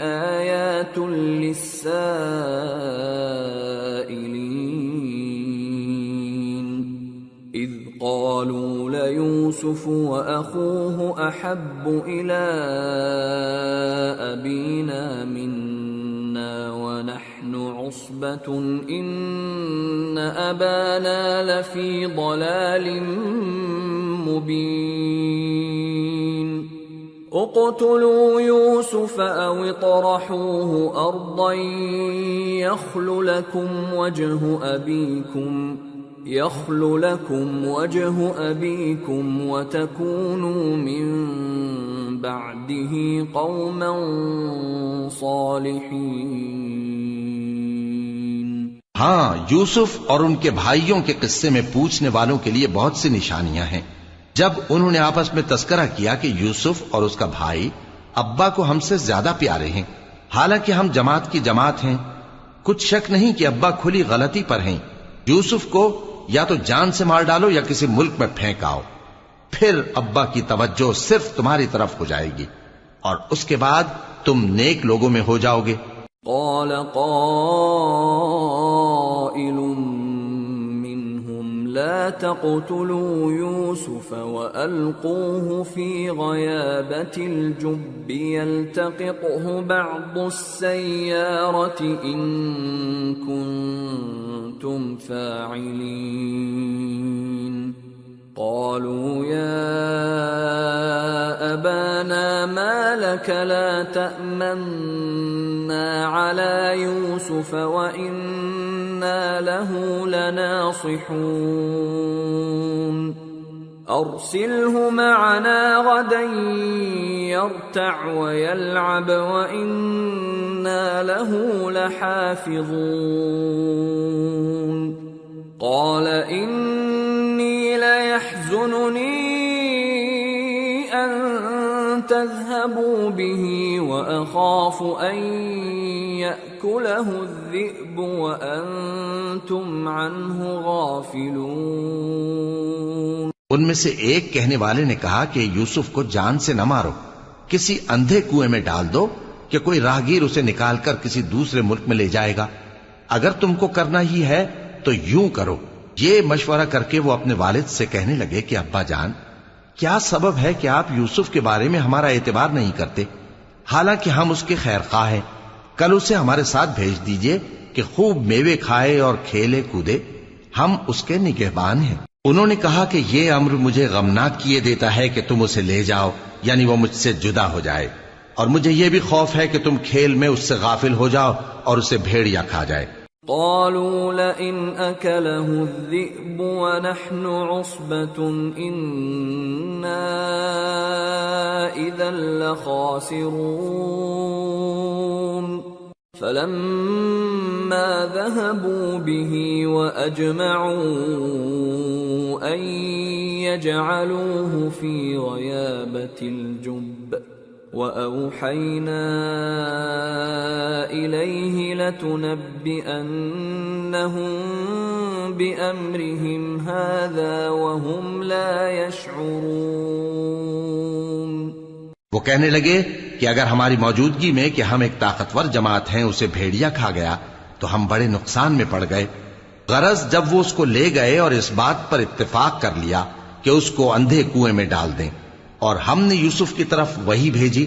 آيات للسائلين إذ قالوا ليوسف وأخوه أحب إلى أبينا منا ونحن عصبة إن أبانا لفي ضلال مبين اقتلوا يوسف أو اطرحوه أرضا يخل لكم وجه أبيكم وتكونوا من بعده قوما صالحين۔ ہاں، یوسف اور ان کے بھائیوں کے قصے میں پوچھنے والوں کے لیے بہت سی نشانیاں ہیں۔ جب انہوں نے آپس میں تذکرہ کیا کہ یوسف اور اس کا بھائی ابا کو ہم سے زیادہ پیارے ہیں، حالانکہ ہم جماعت کی جماعت ہیں، کچھ شک نہیں کہ ابا کھلی غلطی پر ہیں۔ یوسف کو یا تو جان سے مار ڈالو یا کسی ملک میں پھینک آؤ، پھر ابا کی توجہ صرف تمہاری طرف ہو جائے گی اور اس کے بعد تم نیک لوگوں میں ہو جاؤ گے۔ قال قائل منهم لا تقتلوا يوسف وألقوه في غيابة الجب يلتقطه بعض السيارة إن كنتم فاعلين قالوا يا أبانا ما لك لا تأمنا على يوسف وإنا له لناصحون أرسله معنا غدا يرتع ويلعب وإنا له لحافظون قال إني ليحزنني أن تذهبوا به وأخاف أن يأكله الذئب وأنتم عنه غافلون۔ ان میں سے ایک کہنے والے نے کہا کہ یوسف کو جان سے نہ مارو، کسی اندھے کنویں میں ڈال دو کہ کوئی راہگیر اسے نکال کر کسی دوسرے ملک میں لے جائے گا۔ اگر تم کو کرنا ہی ہے تو یوں کرو۔ یہ مشورہ کر کے وہ اپنے والد سے کہنے لگے کہ ابا جان، کیا سبب ہے کہ آپ یوسف کے بارے میں ہمارا اعتبار نہیں کرتے؟ حالانکہ ہم اس کے خیر خواہ ہیں۔ کل اسے ہمارے ساتھ بھیج دیجئے کہ خوب میوے کھائے اور کھیلے کودے، ہم اس کے نگہبان ہیں۔ انہوں نے کہا کہ یہ امر مجھے غمناک کیے دیتا ہے کہ تم اسے لے جاؤ، یعنی وہ مجھ سے جدا ہو جائے، اور مجھے یہ بھی خوف ہے کہ تم کھیل میں اس سے غافل ہو جاؤ اور اسے بھیڑیا کھا جائے۔ قالوا لئن أكله الذئب ونحن عصبة إنا إذا لخاسرون فلما ذهبوا به وأجمعوا أن يجعلوه في غيابة الجب وأوحينا إليه لتنبئنهم بأمرهم هذا وهم لا يشعرون۔ وہ کہنے لگے کہ اگر ہماری موجودگی میں کہ ہم ایک طاقتور جماعت ہیں اسے بھیڑیا کھا گیا تو ہم بڑے نقصان میں پڑ گئے۔ غرض جب وہ اس کو لے گئے اور اس بات پر اتفاق کر لیا کہ اس کو اندھے کنویں میں ڈال دیں، اور ہم نے یوسف کی طرف وحی بھیجی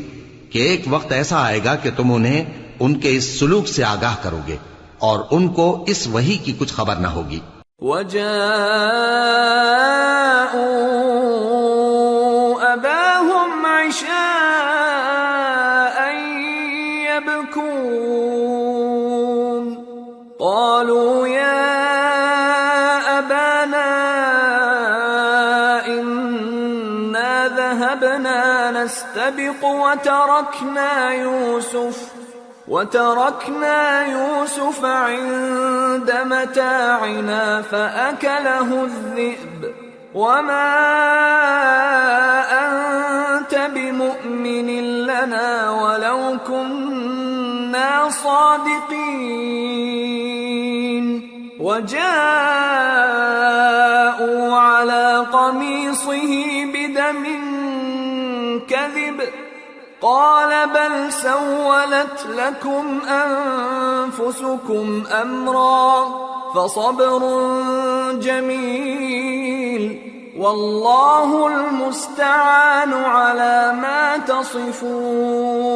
کہ ایک وقت ایسا آئے گا کہ تم انہیں ان کے اس سلوک سے آگاہ کرو گے اور ان کو اس وحی کی کچھ خبر نہ ہوگی۔ وَجَاءُوا أَبَاهُمْ عِشَاءً يَبْكُونَ قَالُوا يَا أَبَانَا إِنَّا ذَهَبْنَا نَسْتَبِقُ وتركنا يوسف عند متاعنا فأكله الذئب وما أنت بمؤمن لنا ولو كنا صادقين وجاءوا على قميصه بدم كذب قال بل سولت لكم أنفسكم أمرا فصبر جميل والله المستعان على ما تصفون۔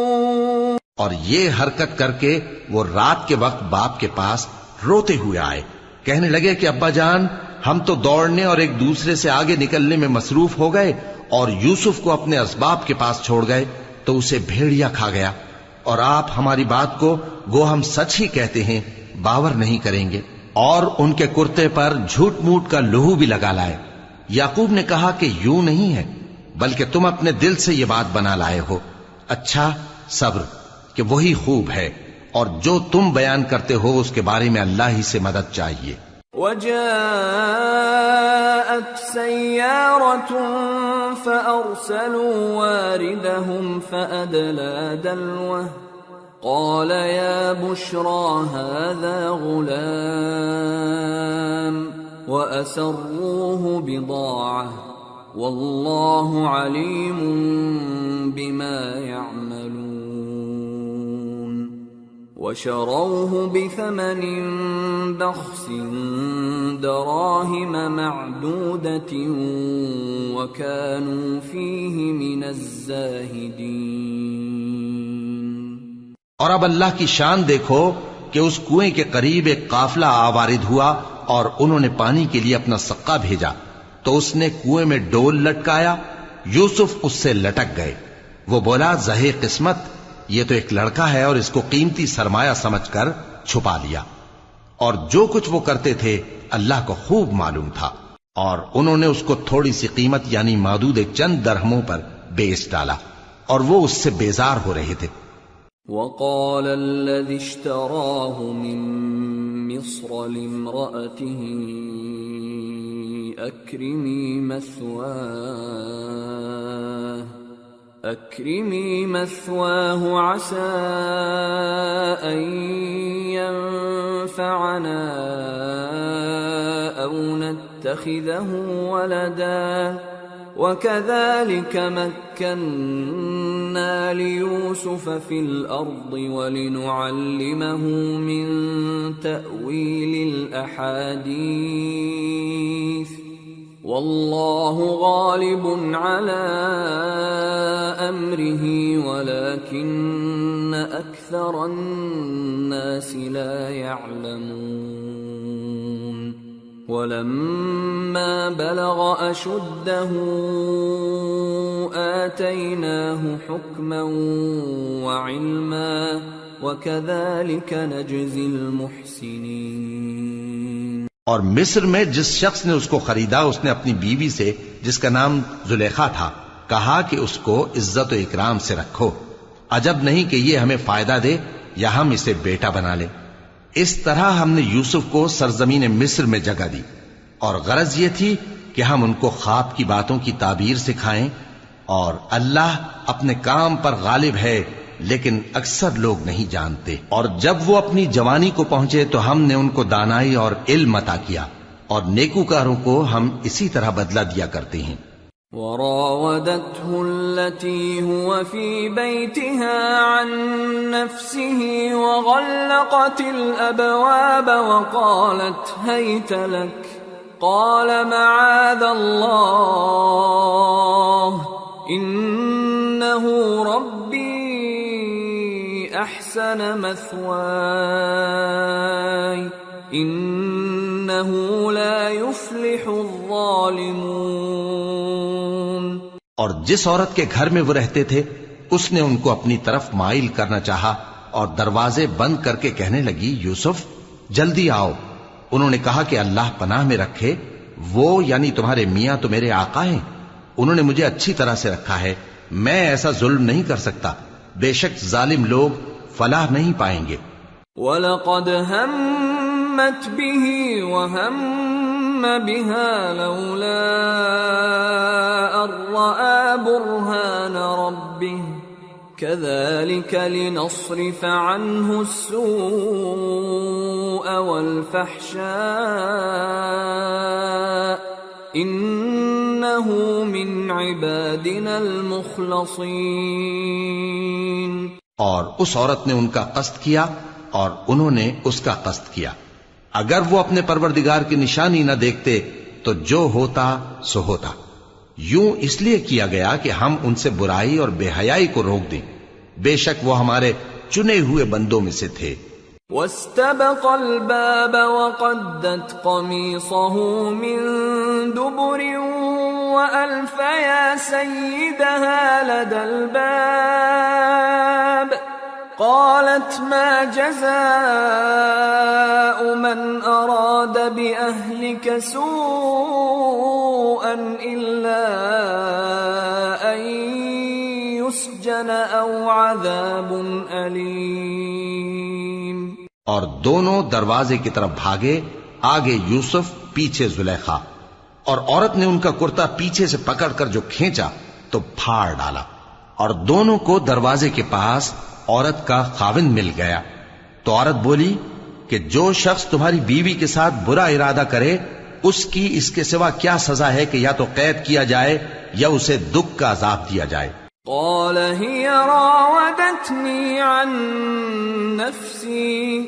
اور یہ حرکت کر کے وہ رات کے وقت باپ کے پاس روتے ہوئے آئے، کہنے لگے کہ ابا جان، ہم تو دوڑنے اور ایک دوسرے سے آگے نکلنے میں مصروف ہو گئے اور یوسف کو اپنے اسباب کے پاس چھوڑ گئے تو اسے بھیڑیا کھا گیا، اور آپ ہماری بات کو گو ہم سچ ہی کہتے ہیں باور نہیں کریں گے۔ اور ان کے کرتے پر جھوٹ موٹ کا لہو بھی لگا لائے۔ یعقوب نے کہا کہ یوں نہیں ہے، بلکہ تم اپنے دل سے یہ بات بنا لائے ہو۔ اچھا صبر، کہ وہی خوب ہے، اور جو تم بیان کرتے ہو اس کے بارے میں اللہ ہی سے مدد چاہیے۔ وجاءت سيارة فأرسلوا واردهم فأدلى دلوه قال يا بشرى هذا غلام وأسروه بضاعة والله عليم بما يعملون وشروه بثمن بخس دراهم معدودة وكانوا فيه من الزاهدين۔ اور اب اللہ کی شان دیکھو کہ اس کنویں کے قریب ایک قافلہ آوارد ہوا اور انہوں نے پانی کے لیے اپنا سقا بھیجا تو اس نے کنویں میں ڈول لٹکایا، یوسف اس سے لٹک گئے۔ وہ بولا زہے قسمت، یہ تو ایک لڑکا ہے، اور اس کو قیمتی سرمایہ سمجھ کر چھپا لیا۔ اور جو کچھ وہ کرتے تھے اللہ کو خوب معلوم تھا۔ اور انہوں نے اس کو تھوڑی سی قیمت یعنی معدود چند درہموں پر بیچ ڈالا اور وہ اس سے بیزار ہو رہے تھے. وقال الذي اشتراه من مصر لامرأته أكرمي مثواه عسى أن ينفعنا أو نتخذه ولدا وكذلك مكنا ليوسف في الأرض ولنعلمه من تأويل الأحاديث والله غالب على أمره ولكن أكثر الناس لا يعلمون ولما بلغ أشده آتيناه حكما وعلما وكذلك نجزي المحسنين. اور مصر میں جس شخص نے اس کو خریدا اس نے اپنی بیوی سے جس کا نام زلیخا تھا کہا کہ اس کو عزت و اکرام سے رکھو، عجب نہیں کہ یہ ہمیں فائدہ دے یا ہم اسے بیٹا بنا لیں. اس طرح ہم نے یوسف کو سرزمین مصر میں جگہ دی اور غرض یہ تھی کہ ہم ان کو خواب کی باتوں کی تعبیر سکھائیں، اور اللہ اپنے کام پر غالب ہے لیکن اکثر لوگ نہیں جانتے. اور جب وہ اپنی جوانی کو پہنچے تو ہم نے ان کو دانائی اور علم عطا کیا، اور نیکوکاروں کو ہم اسی طرح بدلہ دیا کرتے ہیں. وراودته التي هو في بيتها عن نفسه وغلقت الأبواب وقالت هيت لك قال معاذ الله إنه ربي أحسن مثواي إنه لا يفلح الظالمون. اور جس عورت کے گھر میں وہ رہتے تھے اس نے ان کو اپنی طرف مائل کرنا چاہا اور دروازے بند کر کے کہنے لگی یوسف جلدی آؤ. انہوں نے کہا کہ اللہ پناہ میں رکھے، وہ یعنی تمہارے میاں تو میرے آقا ہیں، انہوں نے مجھے اچھی طرح سے رکھا ہے، میں ایسا ظلم نہیں کر سکتا، بے شک ظالم لوگ فلاح نہیں پائیں گے. وَلَقَدْ هَمَّتْ بِهِ وَهَمَّ بِهَا لَوْلَا أَن رَّأَىٰ بُرْهَانَ رَبِّهِ كَذَٰلِكَ لِنَصْرِفَ عَنْهُ السُّوءَ وَالْفَحْشَاءَ إِنَّهُ مِنْ عِبَادِنَا الْمُخْلَصِينَ. اور اس عورت نے ان کا قصد کیا اور انہوں نے اس کا قصد کیا. اگر وہ اپنے پروردگار کی نشانی نہ دیکھتے تو جو ہوتا سو ہوتا. یوں اس لیے کیا گیا کہ ہم ان سے برائی اور بے حیائی کو روک دیں، بے شک وہ ہمارے چنے ہوئے بندوں میں سے تھے. واستبق الباب وقدت قميصه من دبر وألف يا سيدها لدى الباب قالت ما جزاء من أراد بأهلك سوءا إلا أن يسجن أو عذاب أليم. اور دونوں دروازے کی طرف بھاگے، آگے یوسف پیچھے زلیخا، اور عورت نے ان کا کرتا پیچھے سے پکڑ کر جو کھینچا تو پھاڑ ڈالا، اور دونوں کو دروازے کے پاس عورت کا خاوند مل گیا. تو عورت بولی کہ جو شخص تمہاری بیوی کے ساتھ برا ارادہ کرے اس کی اس کے سوا کیا سزا ہے کہ یا تو قید کیا جائے یا اسے دکھ کا عذاب دیا جائے. قال هي راودتني عن نفسي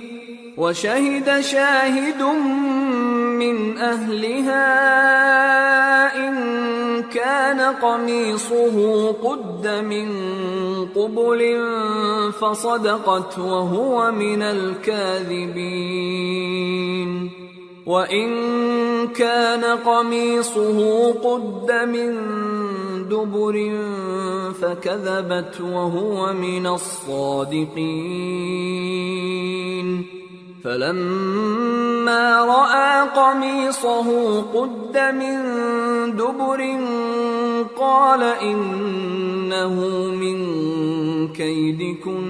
وشهد شاهد من أهلها إن كان قميصه قد من قبل فصدقت وهو من الكاذبين وَإِن كَانَ قَمِيصُهُ قُدَّ مِن دُبُرٍ فَكَذَبَتْ وَهُوَ مِنَ الصَّادِقِينَ فلما رأى قميصه قد من دبر قال إنه من كيدكن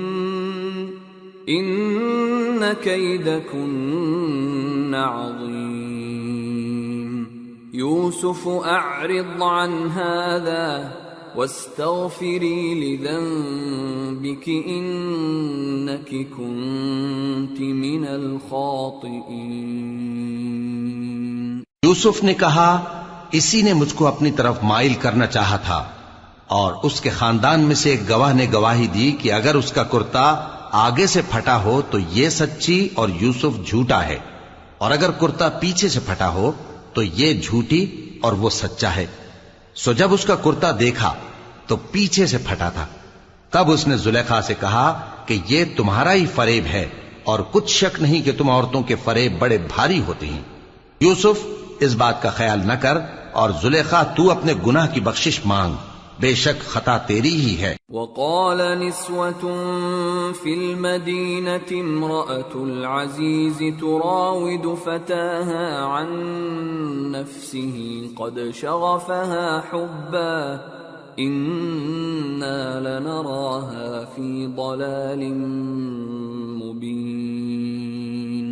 إن كيدكن عظيم يوسف أعرض عن هذا واستغفري لذنبك إنك كنت من الخاطئين۔ یوسف نے کہا اسی نے مجھ کو اپنی طرف مائل کرنا چاہا تھا، اور اس کے خاندان میں سے ایک گواہ نے گواہی دی کہ اگر اس کا کرتا آگے سے پھٹا ہو تو یہ سچی اور یوسف جھوٹا ہے، اور اگر کرتا پیچھے سے پھٹا ہو تو یہ جھوٹی اور وہ سچا ہے۔ سو جب اس کا کرتا دیکھا تو پیچھے سے پھٹا تھا، تب اس نے زلیخا سے کہا کہ یہ تمہارا ہی فریب ہے، اور کچھ شک نہیں کہ تم عورتوں کے فریب بڑے بھاری ہوتے ہیں۔ یوسف اس بات کا خیال نہ کر، اور زلیخا تو اپنے گناہ کی بخشش مانگ، بے شک خطا تیری ہی ہے۔ وقال نسوة في المدينة امرأة العزيز تراود فتاها عن نفسه قد شغفها حبا إنا لنراها في ضلال مبين۔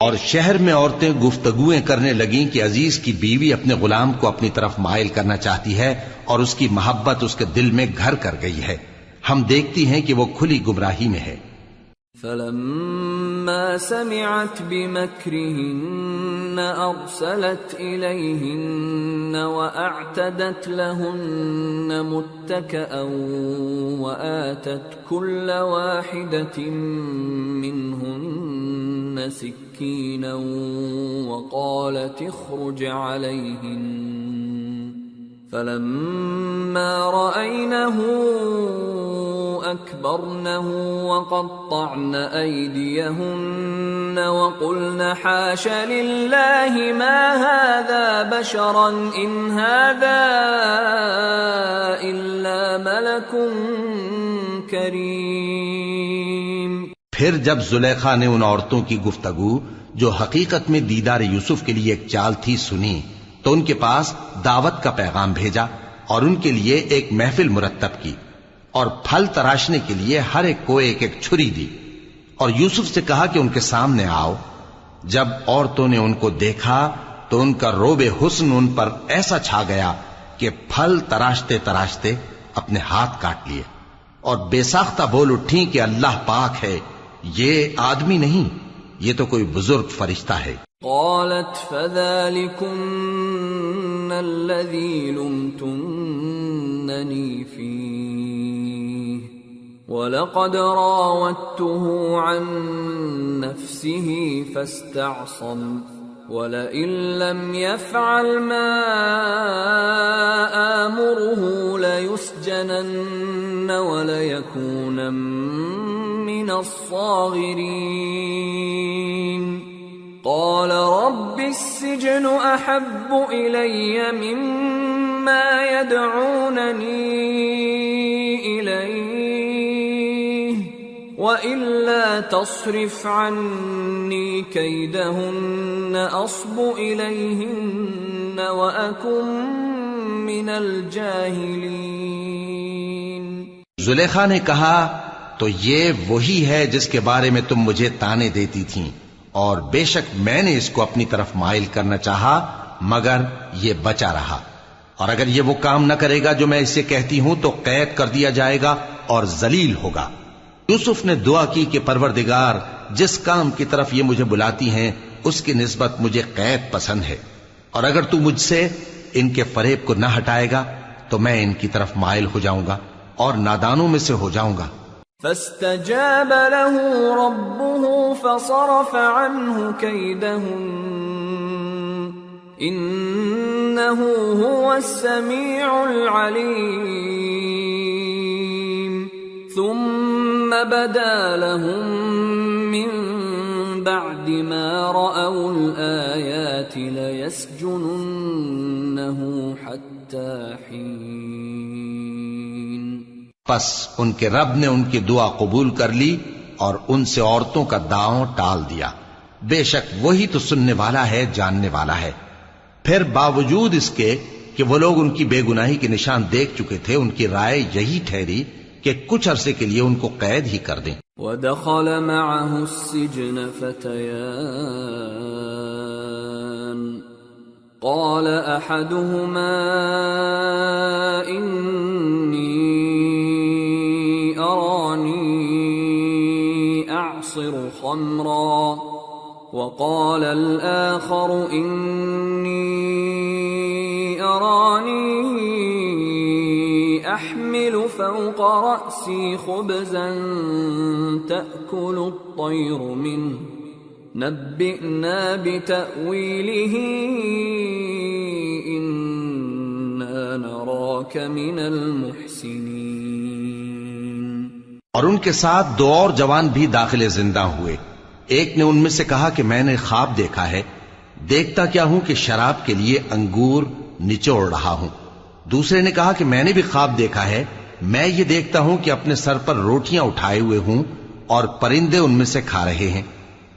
اور شہر میں عورتیں گفتگویں کرنے لگیں کہ عزیز کی بیوی اپنے غلام کو اپنی طرف مائل کرنا چاہتی ہے، اور اس کی محبت اس کے دل میں گھر کر گئی ہے، ہم دیکھتی ہیں کہ وہ کھلی گمراہی میں ہے۔ فلما سمعت بمكرهن أرسلت إليهن وأعتدت لهن متكئا وآتت كل واحدة منهن سكينا وقالت اخرج عليهن فلما رأينه أكبرنه وقطعن أيديهن وقلن حاش لله ما هذا بشرا إن هذا إلا ملك كريم۔ پھر جب زلیخا نے ان عورتوں کی گفتگو جو حقیقت میں دیدار یوسف کے لیے ایک چال تھی سنی، تو ان کے پاس دعوت کا پیغام بھیجا اور ان کے لیے ایک محفل مرتب کی، اور پھل تراشنے کے لیے ہر ایک کو ایک ایک چھری دی، اور یوسف سے کہا کہ ان کے سامنے آؤ۔ جب عورتوں نے ان کو دیکھا تو ان کا روب حسن ان پر ایسا چھا گیا کہ پھل تراشتے تراشتے اپنے ہاتھ کاٹ لیے، اور بے ساختہ بول اٹھیں کہ اللہ پاک ہے، یہ آدمی نہیں، یہ تو کوئی بزرگ فرشتہ ہے۔ قالت فذلكن الذي لمتنني فيه ولقد راودته عن نفسه فاستعصم ولئن لم يفعل ما آمره ليسجنن وليكون من الصاغرين۔ قال رب السجن أحب إلي مما يدعونني إليه وإلا تصرف عني كيدهن أصب إليهن وأكن من الجاهلين۔ زلیخا نے کہا تو یہ وہی ہے جس کے بارے میں تم مجھے طعنے دیتی تھیں، اور بے شک میں نے اس کو اپنی طرف مائل کرنا چاہا مگر یہ بچا رہا، اور اگر یہ وہ کام نہ کرے گا جو میں اسے کہتی ہوں تو قید کر دیا جائے گا اور ذلیل ہوگا۔ یوسف نے دعا کی کہ پروردگار جس کام کی طرف یہ مجھے بلاتی ہیں اس کی نسبت مجھے قید پسند ہے، اور اگر تو مجھ سے ان کے فریب کو نہ ہٹائے گا تو میں ان کی طرف مائل ہو جاؤں گا اور نادانوں میں سے ہو جاؤں گا۔ فاستجاب له ربه فصرف عنه كيدهن إنه هو السميع العليم۔ ثم بدا لهم من بعد ما رأوا الآيات ليسجننه حتى حين۔ پس ان کے رب نے ان کی دعا قبول کر لی اور ان سے عورتوں کا داؤں ٹال دیا، بے شک وہی تو سننے والا ہے، جاننے والا ہے۔ پھر باوجود اس کے کہ وہ لوگ ان کی بے گناہی کے نشان دیکھ چکے تھے، ان کی رائے یہی ٹھہری کہ کچھ عرصے کے لیے ان کو قید ہی کر دیں۔ وَدَخَلَ مَعَهُ السِّجْنَ فَتَيَانِ قَالَ أَحَدُهُمَا إِنِّي أَرَانِي أَعْصِرُ خَمْرًا وَقَالَ الْآخَرُ إِنِّي أَرَانِي أَحْمِلُ فَوْقَ رَأْسِي خُبْزًا تَأْكُلُ الطَّيْرُ مِنْهُ نَبِّئْنَا بِتَأْوِيلِهِ إِنَّا نَرَاكَ مِنَ الْمُحْسِنِينَ۔ اور ان کے ساتھ دو اور جوان بھی داخل زندہ ہوئے۔ ایک نے ان میں سے کہا کہ میں نے خواب دیکھا ہے، دیکھتا کیا ہوں کہ شراب کے لیے انگور نچوڑ رہا ہوں۔ دوسرے نے کہا کہ میں نے بھی خواب دیکھا ہے، میں یہ دیکھتا ہوں کہ اپنے سر پر روٹیاں اٹھائے ہوئے ہوں اور پرندے ان میں سے کھا رہے ہیں،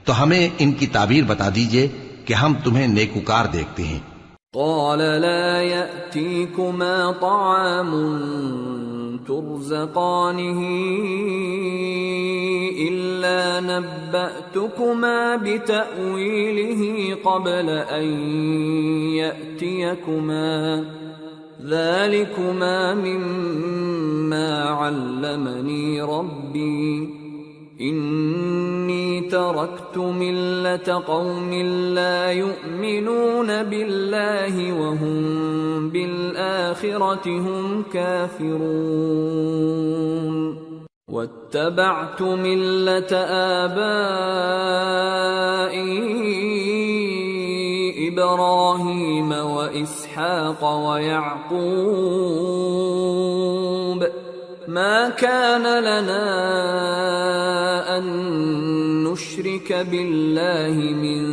تو ہمیں ان کی تعبیر بتا دیجئے کہ ہم تمہیں نیکوکار دیکھتے ہیں۔ قال لا يأتيكما طعام ترزقانه إلا نبأتكما بتأويله قبل أن يأتيكما ذلكما مما علمني ربي إني تركت ملة قوم لا يؤمنون بالله وهم بالآخرة هم كافرون واتبعت ملة آبائي إبراهيم وإسحاق ويعقوب ما كان لنا أن نشرك بالله من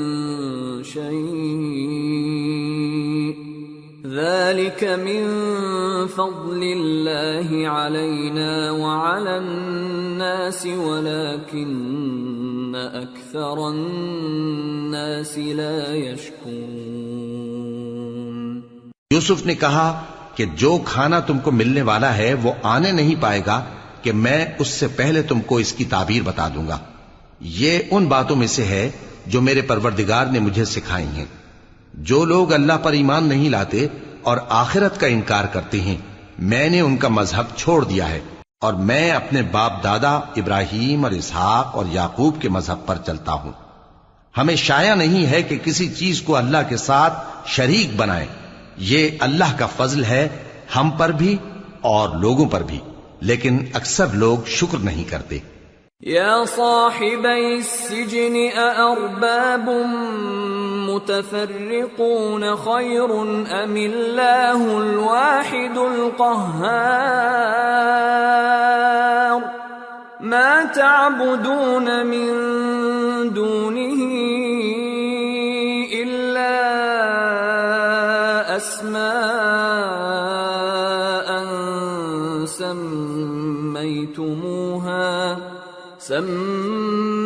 شيء ذلك من فضل الله علينا وعلى الناس ولكن أكثر الناس لا يشكرون۔ یوسف نے کہا کہ جو کھانا تم کو ملنے والا ہے وہ آنے نہیں پائے گا کہ میں اس سے پہلے تم کو اس کی تعبیر بتا دوں گا۔ یہ ان باتوں میں سے ہے جو میرے پروردگار نے مجھے سکھائی ہیں۔ جو لوگ اللہ پر ایمان نہیں لاتے اور آخرت کا انکار کرتے ہیں، میں نے ان کا مذہب چھوڑ دیا ہے اور میں اپنے باپ دادا ابراہیم اور اسحاق اور یعقوب کے مذہب پر چلتا ہوں۔ ہمیں شایع نہیں ہے کہ کسی چیز کو اللہ کے ساتھ شریک بنائیں۔ یہ اللہ کا فضل ہے ہم پر بھی اور لوگوں پر بھی، لیکن اکثر لوگ شکر نہیں کرتے۔ یا صاحبی السجن اارباب متفرقون خیر ام اللہ الواحد القہار ما تعبدون من دونه الا اسماء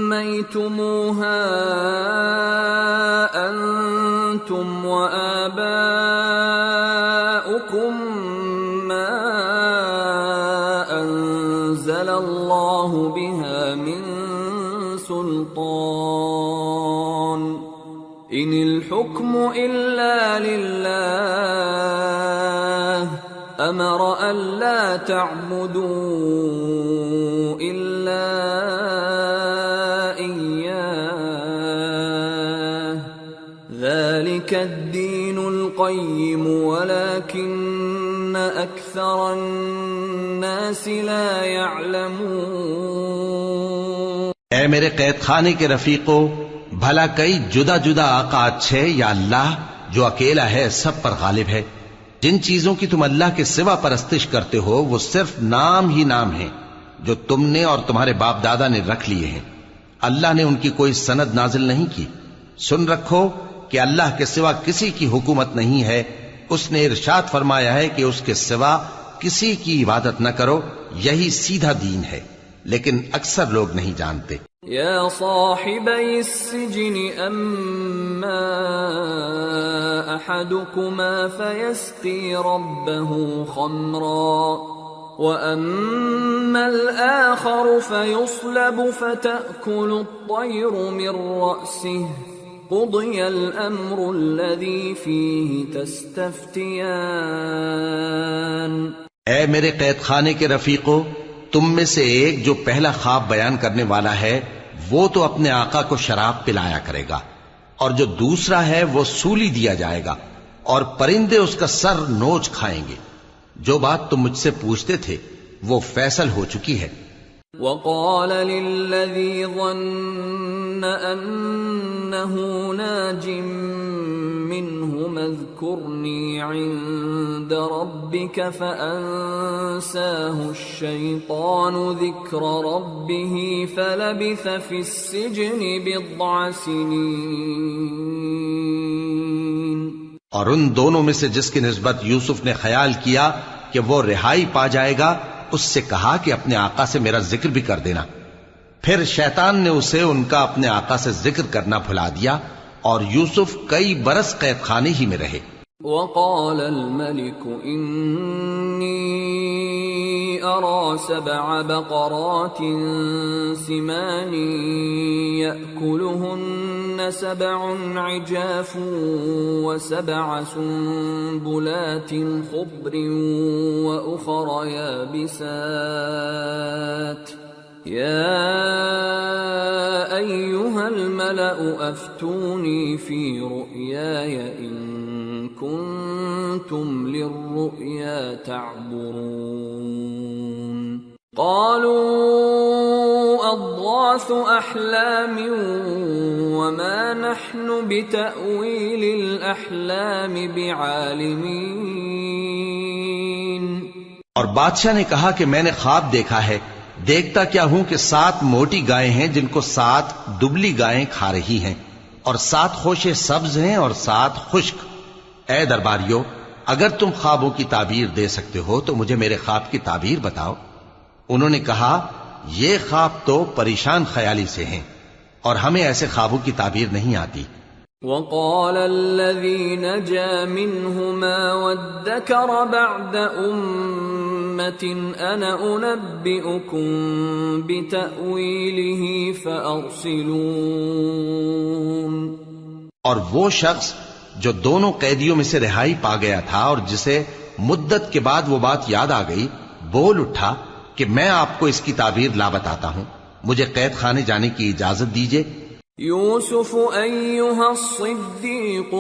سميتموها أنتم وآباؤكم ما أنزل الله بها من سلطان إن الحكم إلا لله أمر ألا تعبدوا إلا إياه ذلك الدين القيم ولكن أكثر الناس لا يعلمون۔ اے میرے قید خانے کے رفیقو، بھلا کئی جدا جدا آقا اچھے یا اللہ جو اکیلا ہے سب پر غالب ہے؟ جن چیزوں کی تم اللہ کے سوا پرستش کرتے ہو وہ صرف نام ہی نام ہیں جو تم نے اور تمہارے باپ دادا نے رکھ لیے ہیں۔ اللہ نے ان کی کوئی سند نازل نہیں کی۔ سن رکھو کہ اللہ کے سوا کسی کی حکومت نہیں ہے۔ اس نے ارشاد فرمایا ہے کہ اس کے سوا کسی کی عبادت نہ کرو، یہی سیدھا دین ہے، لیکن اکثر لوگ نہیں جانتے۔ يا صاحبي السجن أما أحدكما فيسقي ربه خمرا وأما الآخر فيصلب فتأكل الطير من رأسه قضي الأمر الذي فيه تستفتيان۔ اے میرے قید خانے کے رفیقو، تم میں سے ایک جو پہلا خواب بیان کرنے والا ہے وہ تو اپنے آقا کو شراب پلایا کرے گا، اور جو دوسرا ہے وہ سولی دیا جائے گا، اور پرندے اس کا سر نوچ کھائیں گے۔ جو بات تم مجھ سے پوچھتے تھے وہ فیصل ہو چکی ہے۔ وقال للذي ظن أنه ناج منهم اذكرني عند ربك فأنساه الشيطان ذكر ربه فلبث في السجن بضع سنين۔ اور ان دونوں میں سے جس کی نسبت یوسف نے خیال کیا کہ وہ رہائی پا جائے گا، اس سے کہا کہ اپنے آقا سے میرا ذکر بھی کر دینا۔ پھر شیطان نے اسے ان کا اپنے آقا سے ذکر کرنا بھلا دیا، اور یوسف کئی برس قید خانے ہی میں رہے۔ وقال الملك إني أرى 7 بقرات سمان يأكلهن 7 عجاف و7 سنبلات خضر وأخر يابسات يا أيها الملأ أفتوني في رؤياي إن كنتم للرؤيا تعبرون قالوا أضغاث أحلام وما نحن بتأويل الأحلام بعالمين۔ اور بادشاہ نے کہا کہ میں نے خواب دیکھا ہے، دیکھتا کیا ہوں کہ 7 موٹی گائیں ہیں جن کو 7 دبلی گائیں کھا رہی ہیں، اور 7 خوشے سبز ہیں اور 7 خشک۔ اے درباریو، اگر تم خوابوں کی تعبیر دے سکتے ہو تو مجھے میرے خواب کی تعبیر بتاؤ۔ انہوں نے کہا یہ خواب تو پریشان خیالی سے ہیں، اور ہمیں ایسے خوابوں کی تعبیر نہیں آتی۔ وقال الذي نجا منهما وادكر بعد أمة أنا أنبئكم بتأويله فأرسلون۔ اور وہ شخص جو دونوں قیدیوں میں سے رہائی پا گیا تھا اور جسے مدت کے بعد وہ بات یاد آ گئی، بول اٹھا کہ میں آپ کو اس کی تعبیر لا بتاتا ہوں، مجھے قید خانے جانے کی اجازت دیجیے۔ يوسف أيها الصديق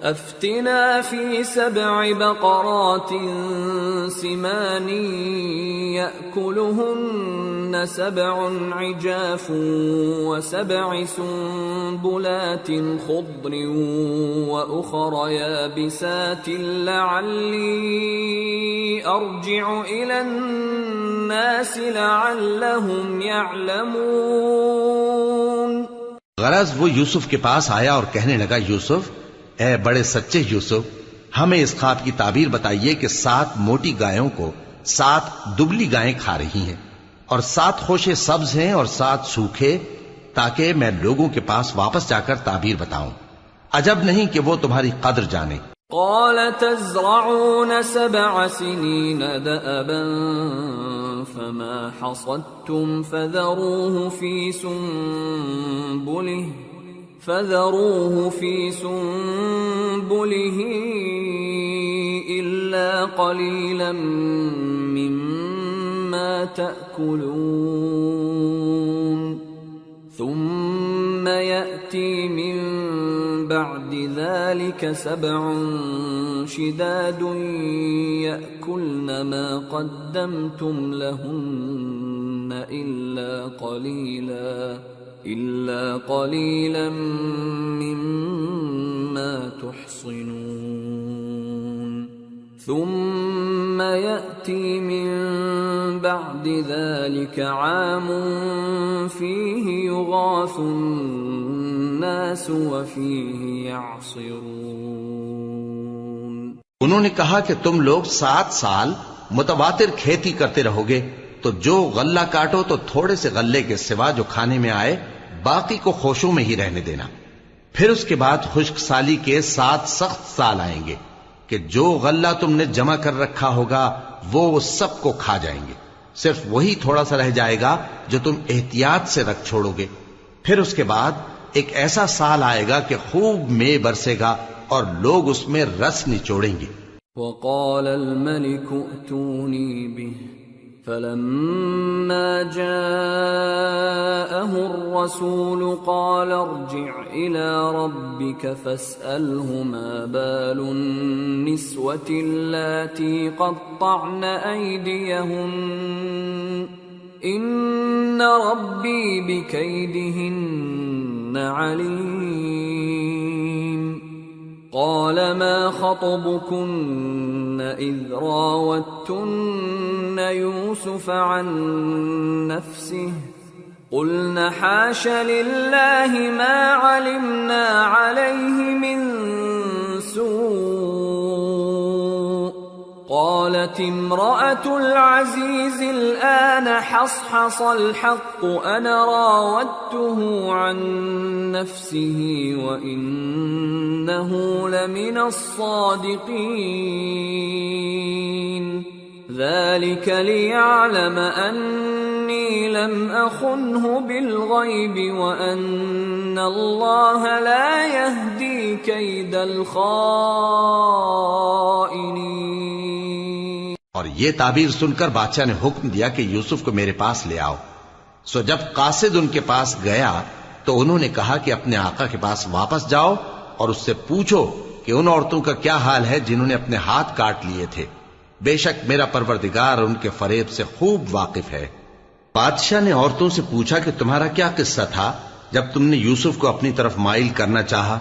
أفتنا في 7 بقرات سمان يأكلهن 7 عجاف و7 سنبلات خضر وأخر يابسات لعلي أرجع إلى الناس لعلهم يعلمون۔ غرض وہ یوسف کے پاس آیا اور کہنے لگا، یوسف، اے بڑے سچے یوسف، ہمیں اس خواب کی تعبیر بتائیے کہ 7 موٹی گایوں کو 7 دبلی گائیں کھا رہی ہیں، اور 7 خوشے سبز ہیں اور 7 سوکھے، تاکہ میں لوگوں کے پاس واپس جا کر تعبیر بتاؤں۔ عجب نہیں کہ وہ تمہاری قدر جانے۔ قال تزرعون 7 سنين دأبا فما حصدتم فذروه في سنبله إلا قليلا مما تأكلون ثم يأتي من بعد ذلك 7 شداد يأكلن ما قدمتم لهن إلا قليلا مما تحصنون ثم يأتي من بعد ذلك عام فيه يغاث الناس وفيه يعصرون۔ انہوں نے کہا کہ تم لوگ 7 سال متواتر کھیتی کرتے رہو گے، تو جو غلہ کاٹو تو تھوڑے سے غلے کے سوا جو کھانے میں آئے باقی کو خوشوں میں ہی رہنے دینا. پھر اس کے بعد خشک سالی کے 7 سخت سال آئیں گے کہ جو غلہ تم نے جمع کر رکھا ہوگا وہ سب کو کھا جائیں گے، صرف وہی تھوڑا سا رہ جائے گا جو تم احتیاط سے رکھ چھوڑو گے. پھر اس کے بعد ایک ایسا سال آئے گا کہ خوب مے برسے گا اور لوگ اس میں رس نچوڑیں گے. وقال الملك ائتوني به فلما جاءه الرسول قال ارجع إلى ربك فاسأله ما بال النسوة اللاتي قطعن أيديهن إن ربي بكيدهن عليم. قال ما خطبكن إذ راوتن يوسف عن نفسه قلن حاش لله ما علمنا عليه من سوء. قالت امرأة العزيز الآن حصحص الحق أنا راودته عن نفسه وإنه لمن الصادقين. ذلك ليعلم أني لم أخنه بالغيب وأن الله لا يهدي كيد الخائنين. اور یہ تعبیر سن کر بادشاہ نے حکم دیا کہ یوسف کو میرے پاس لے آؤ. سو جب قاصد ان کے پاس گیا تو انہوں نے کہا کہ اپنے آقا کے پاس واپس جاؤ اور اس سے پوچھو کہ ان عورتوں کا کیا حال ہے جنہوں نے اپنے ہاتھ کاٹ لیے تھے. بے شک میرا پروردگار ان کے فریب سے خوب واقف ہے. بادشاہ نے عورتوں سے پوچھا کہ تمہارا کیا قصہ تھا جب تم نے یوسف کو اپنی طرف مائل کرنا چاہا؟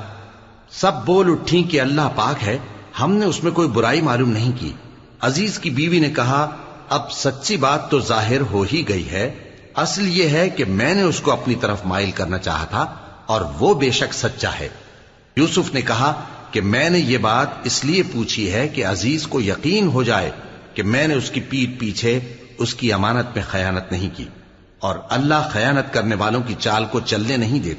سب بول اٹھیں کہ اللہ پاک ہے، ہم نے اس میں کوئی برائی معلوم نہیں کی. عزیز کی بیوی نے کہا اب سچی بات تو ظاہر ہو ہی گئی ہے. اصل یہ ہے کہ میں نے اس کو اپنی طرف مائل کرنا چاہا تھا اور وہ بے شک سچا ہے. یوسف نے کہا کہ میں نے یہ بات اس لیے پوچھی ہے کہ عزیز کو یقین ہو جائے کہ میں نے اس کی پیٹھ پیچھے اس کی امانت میں خیانت نہیں کی، اور اللہ خیانت کرنے والوں کی چال کو چلنے نہیں دیتا.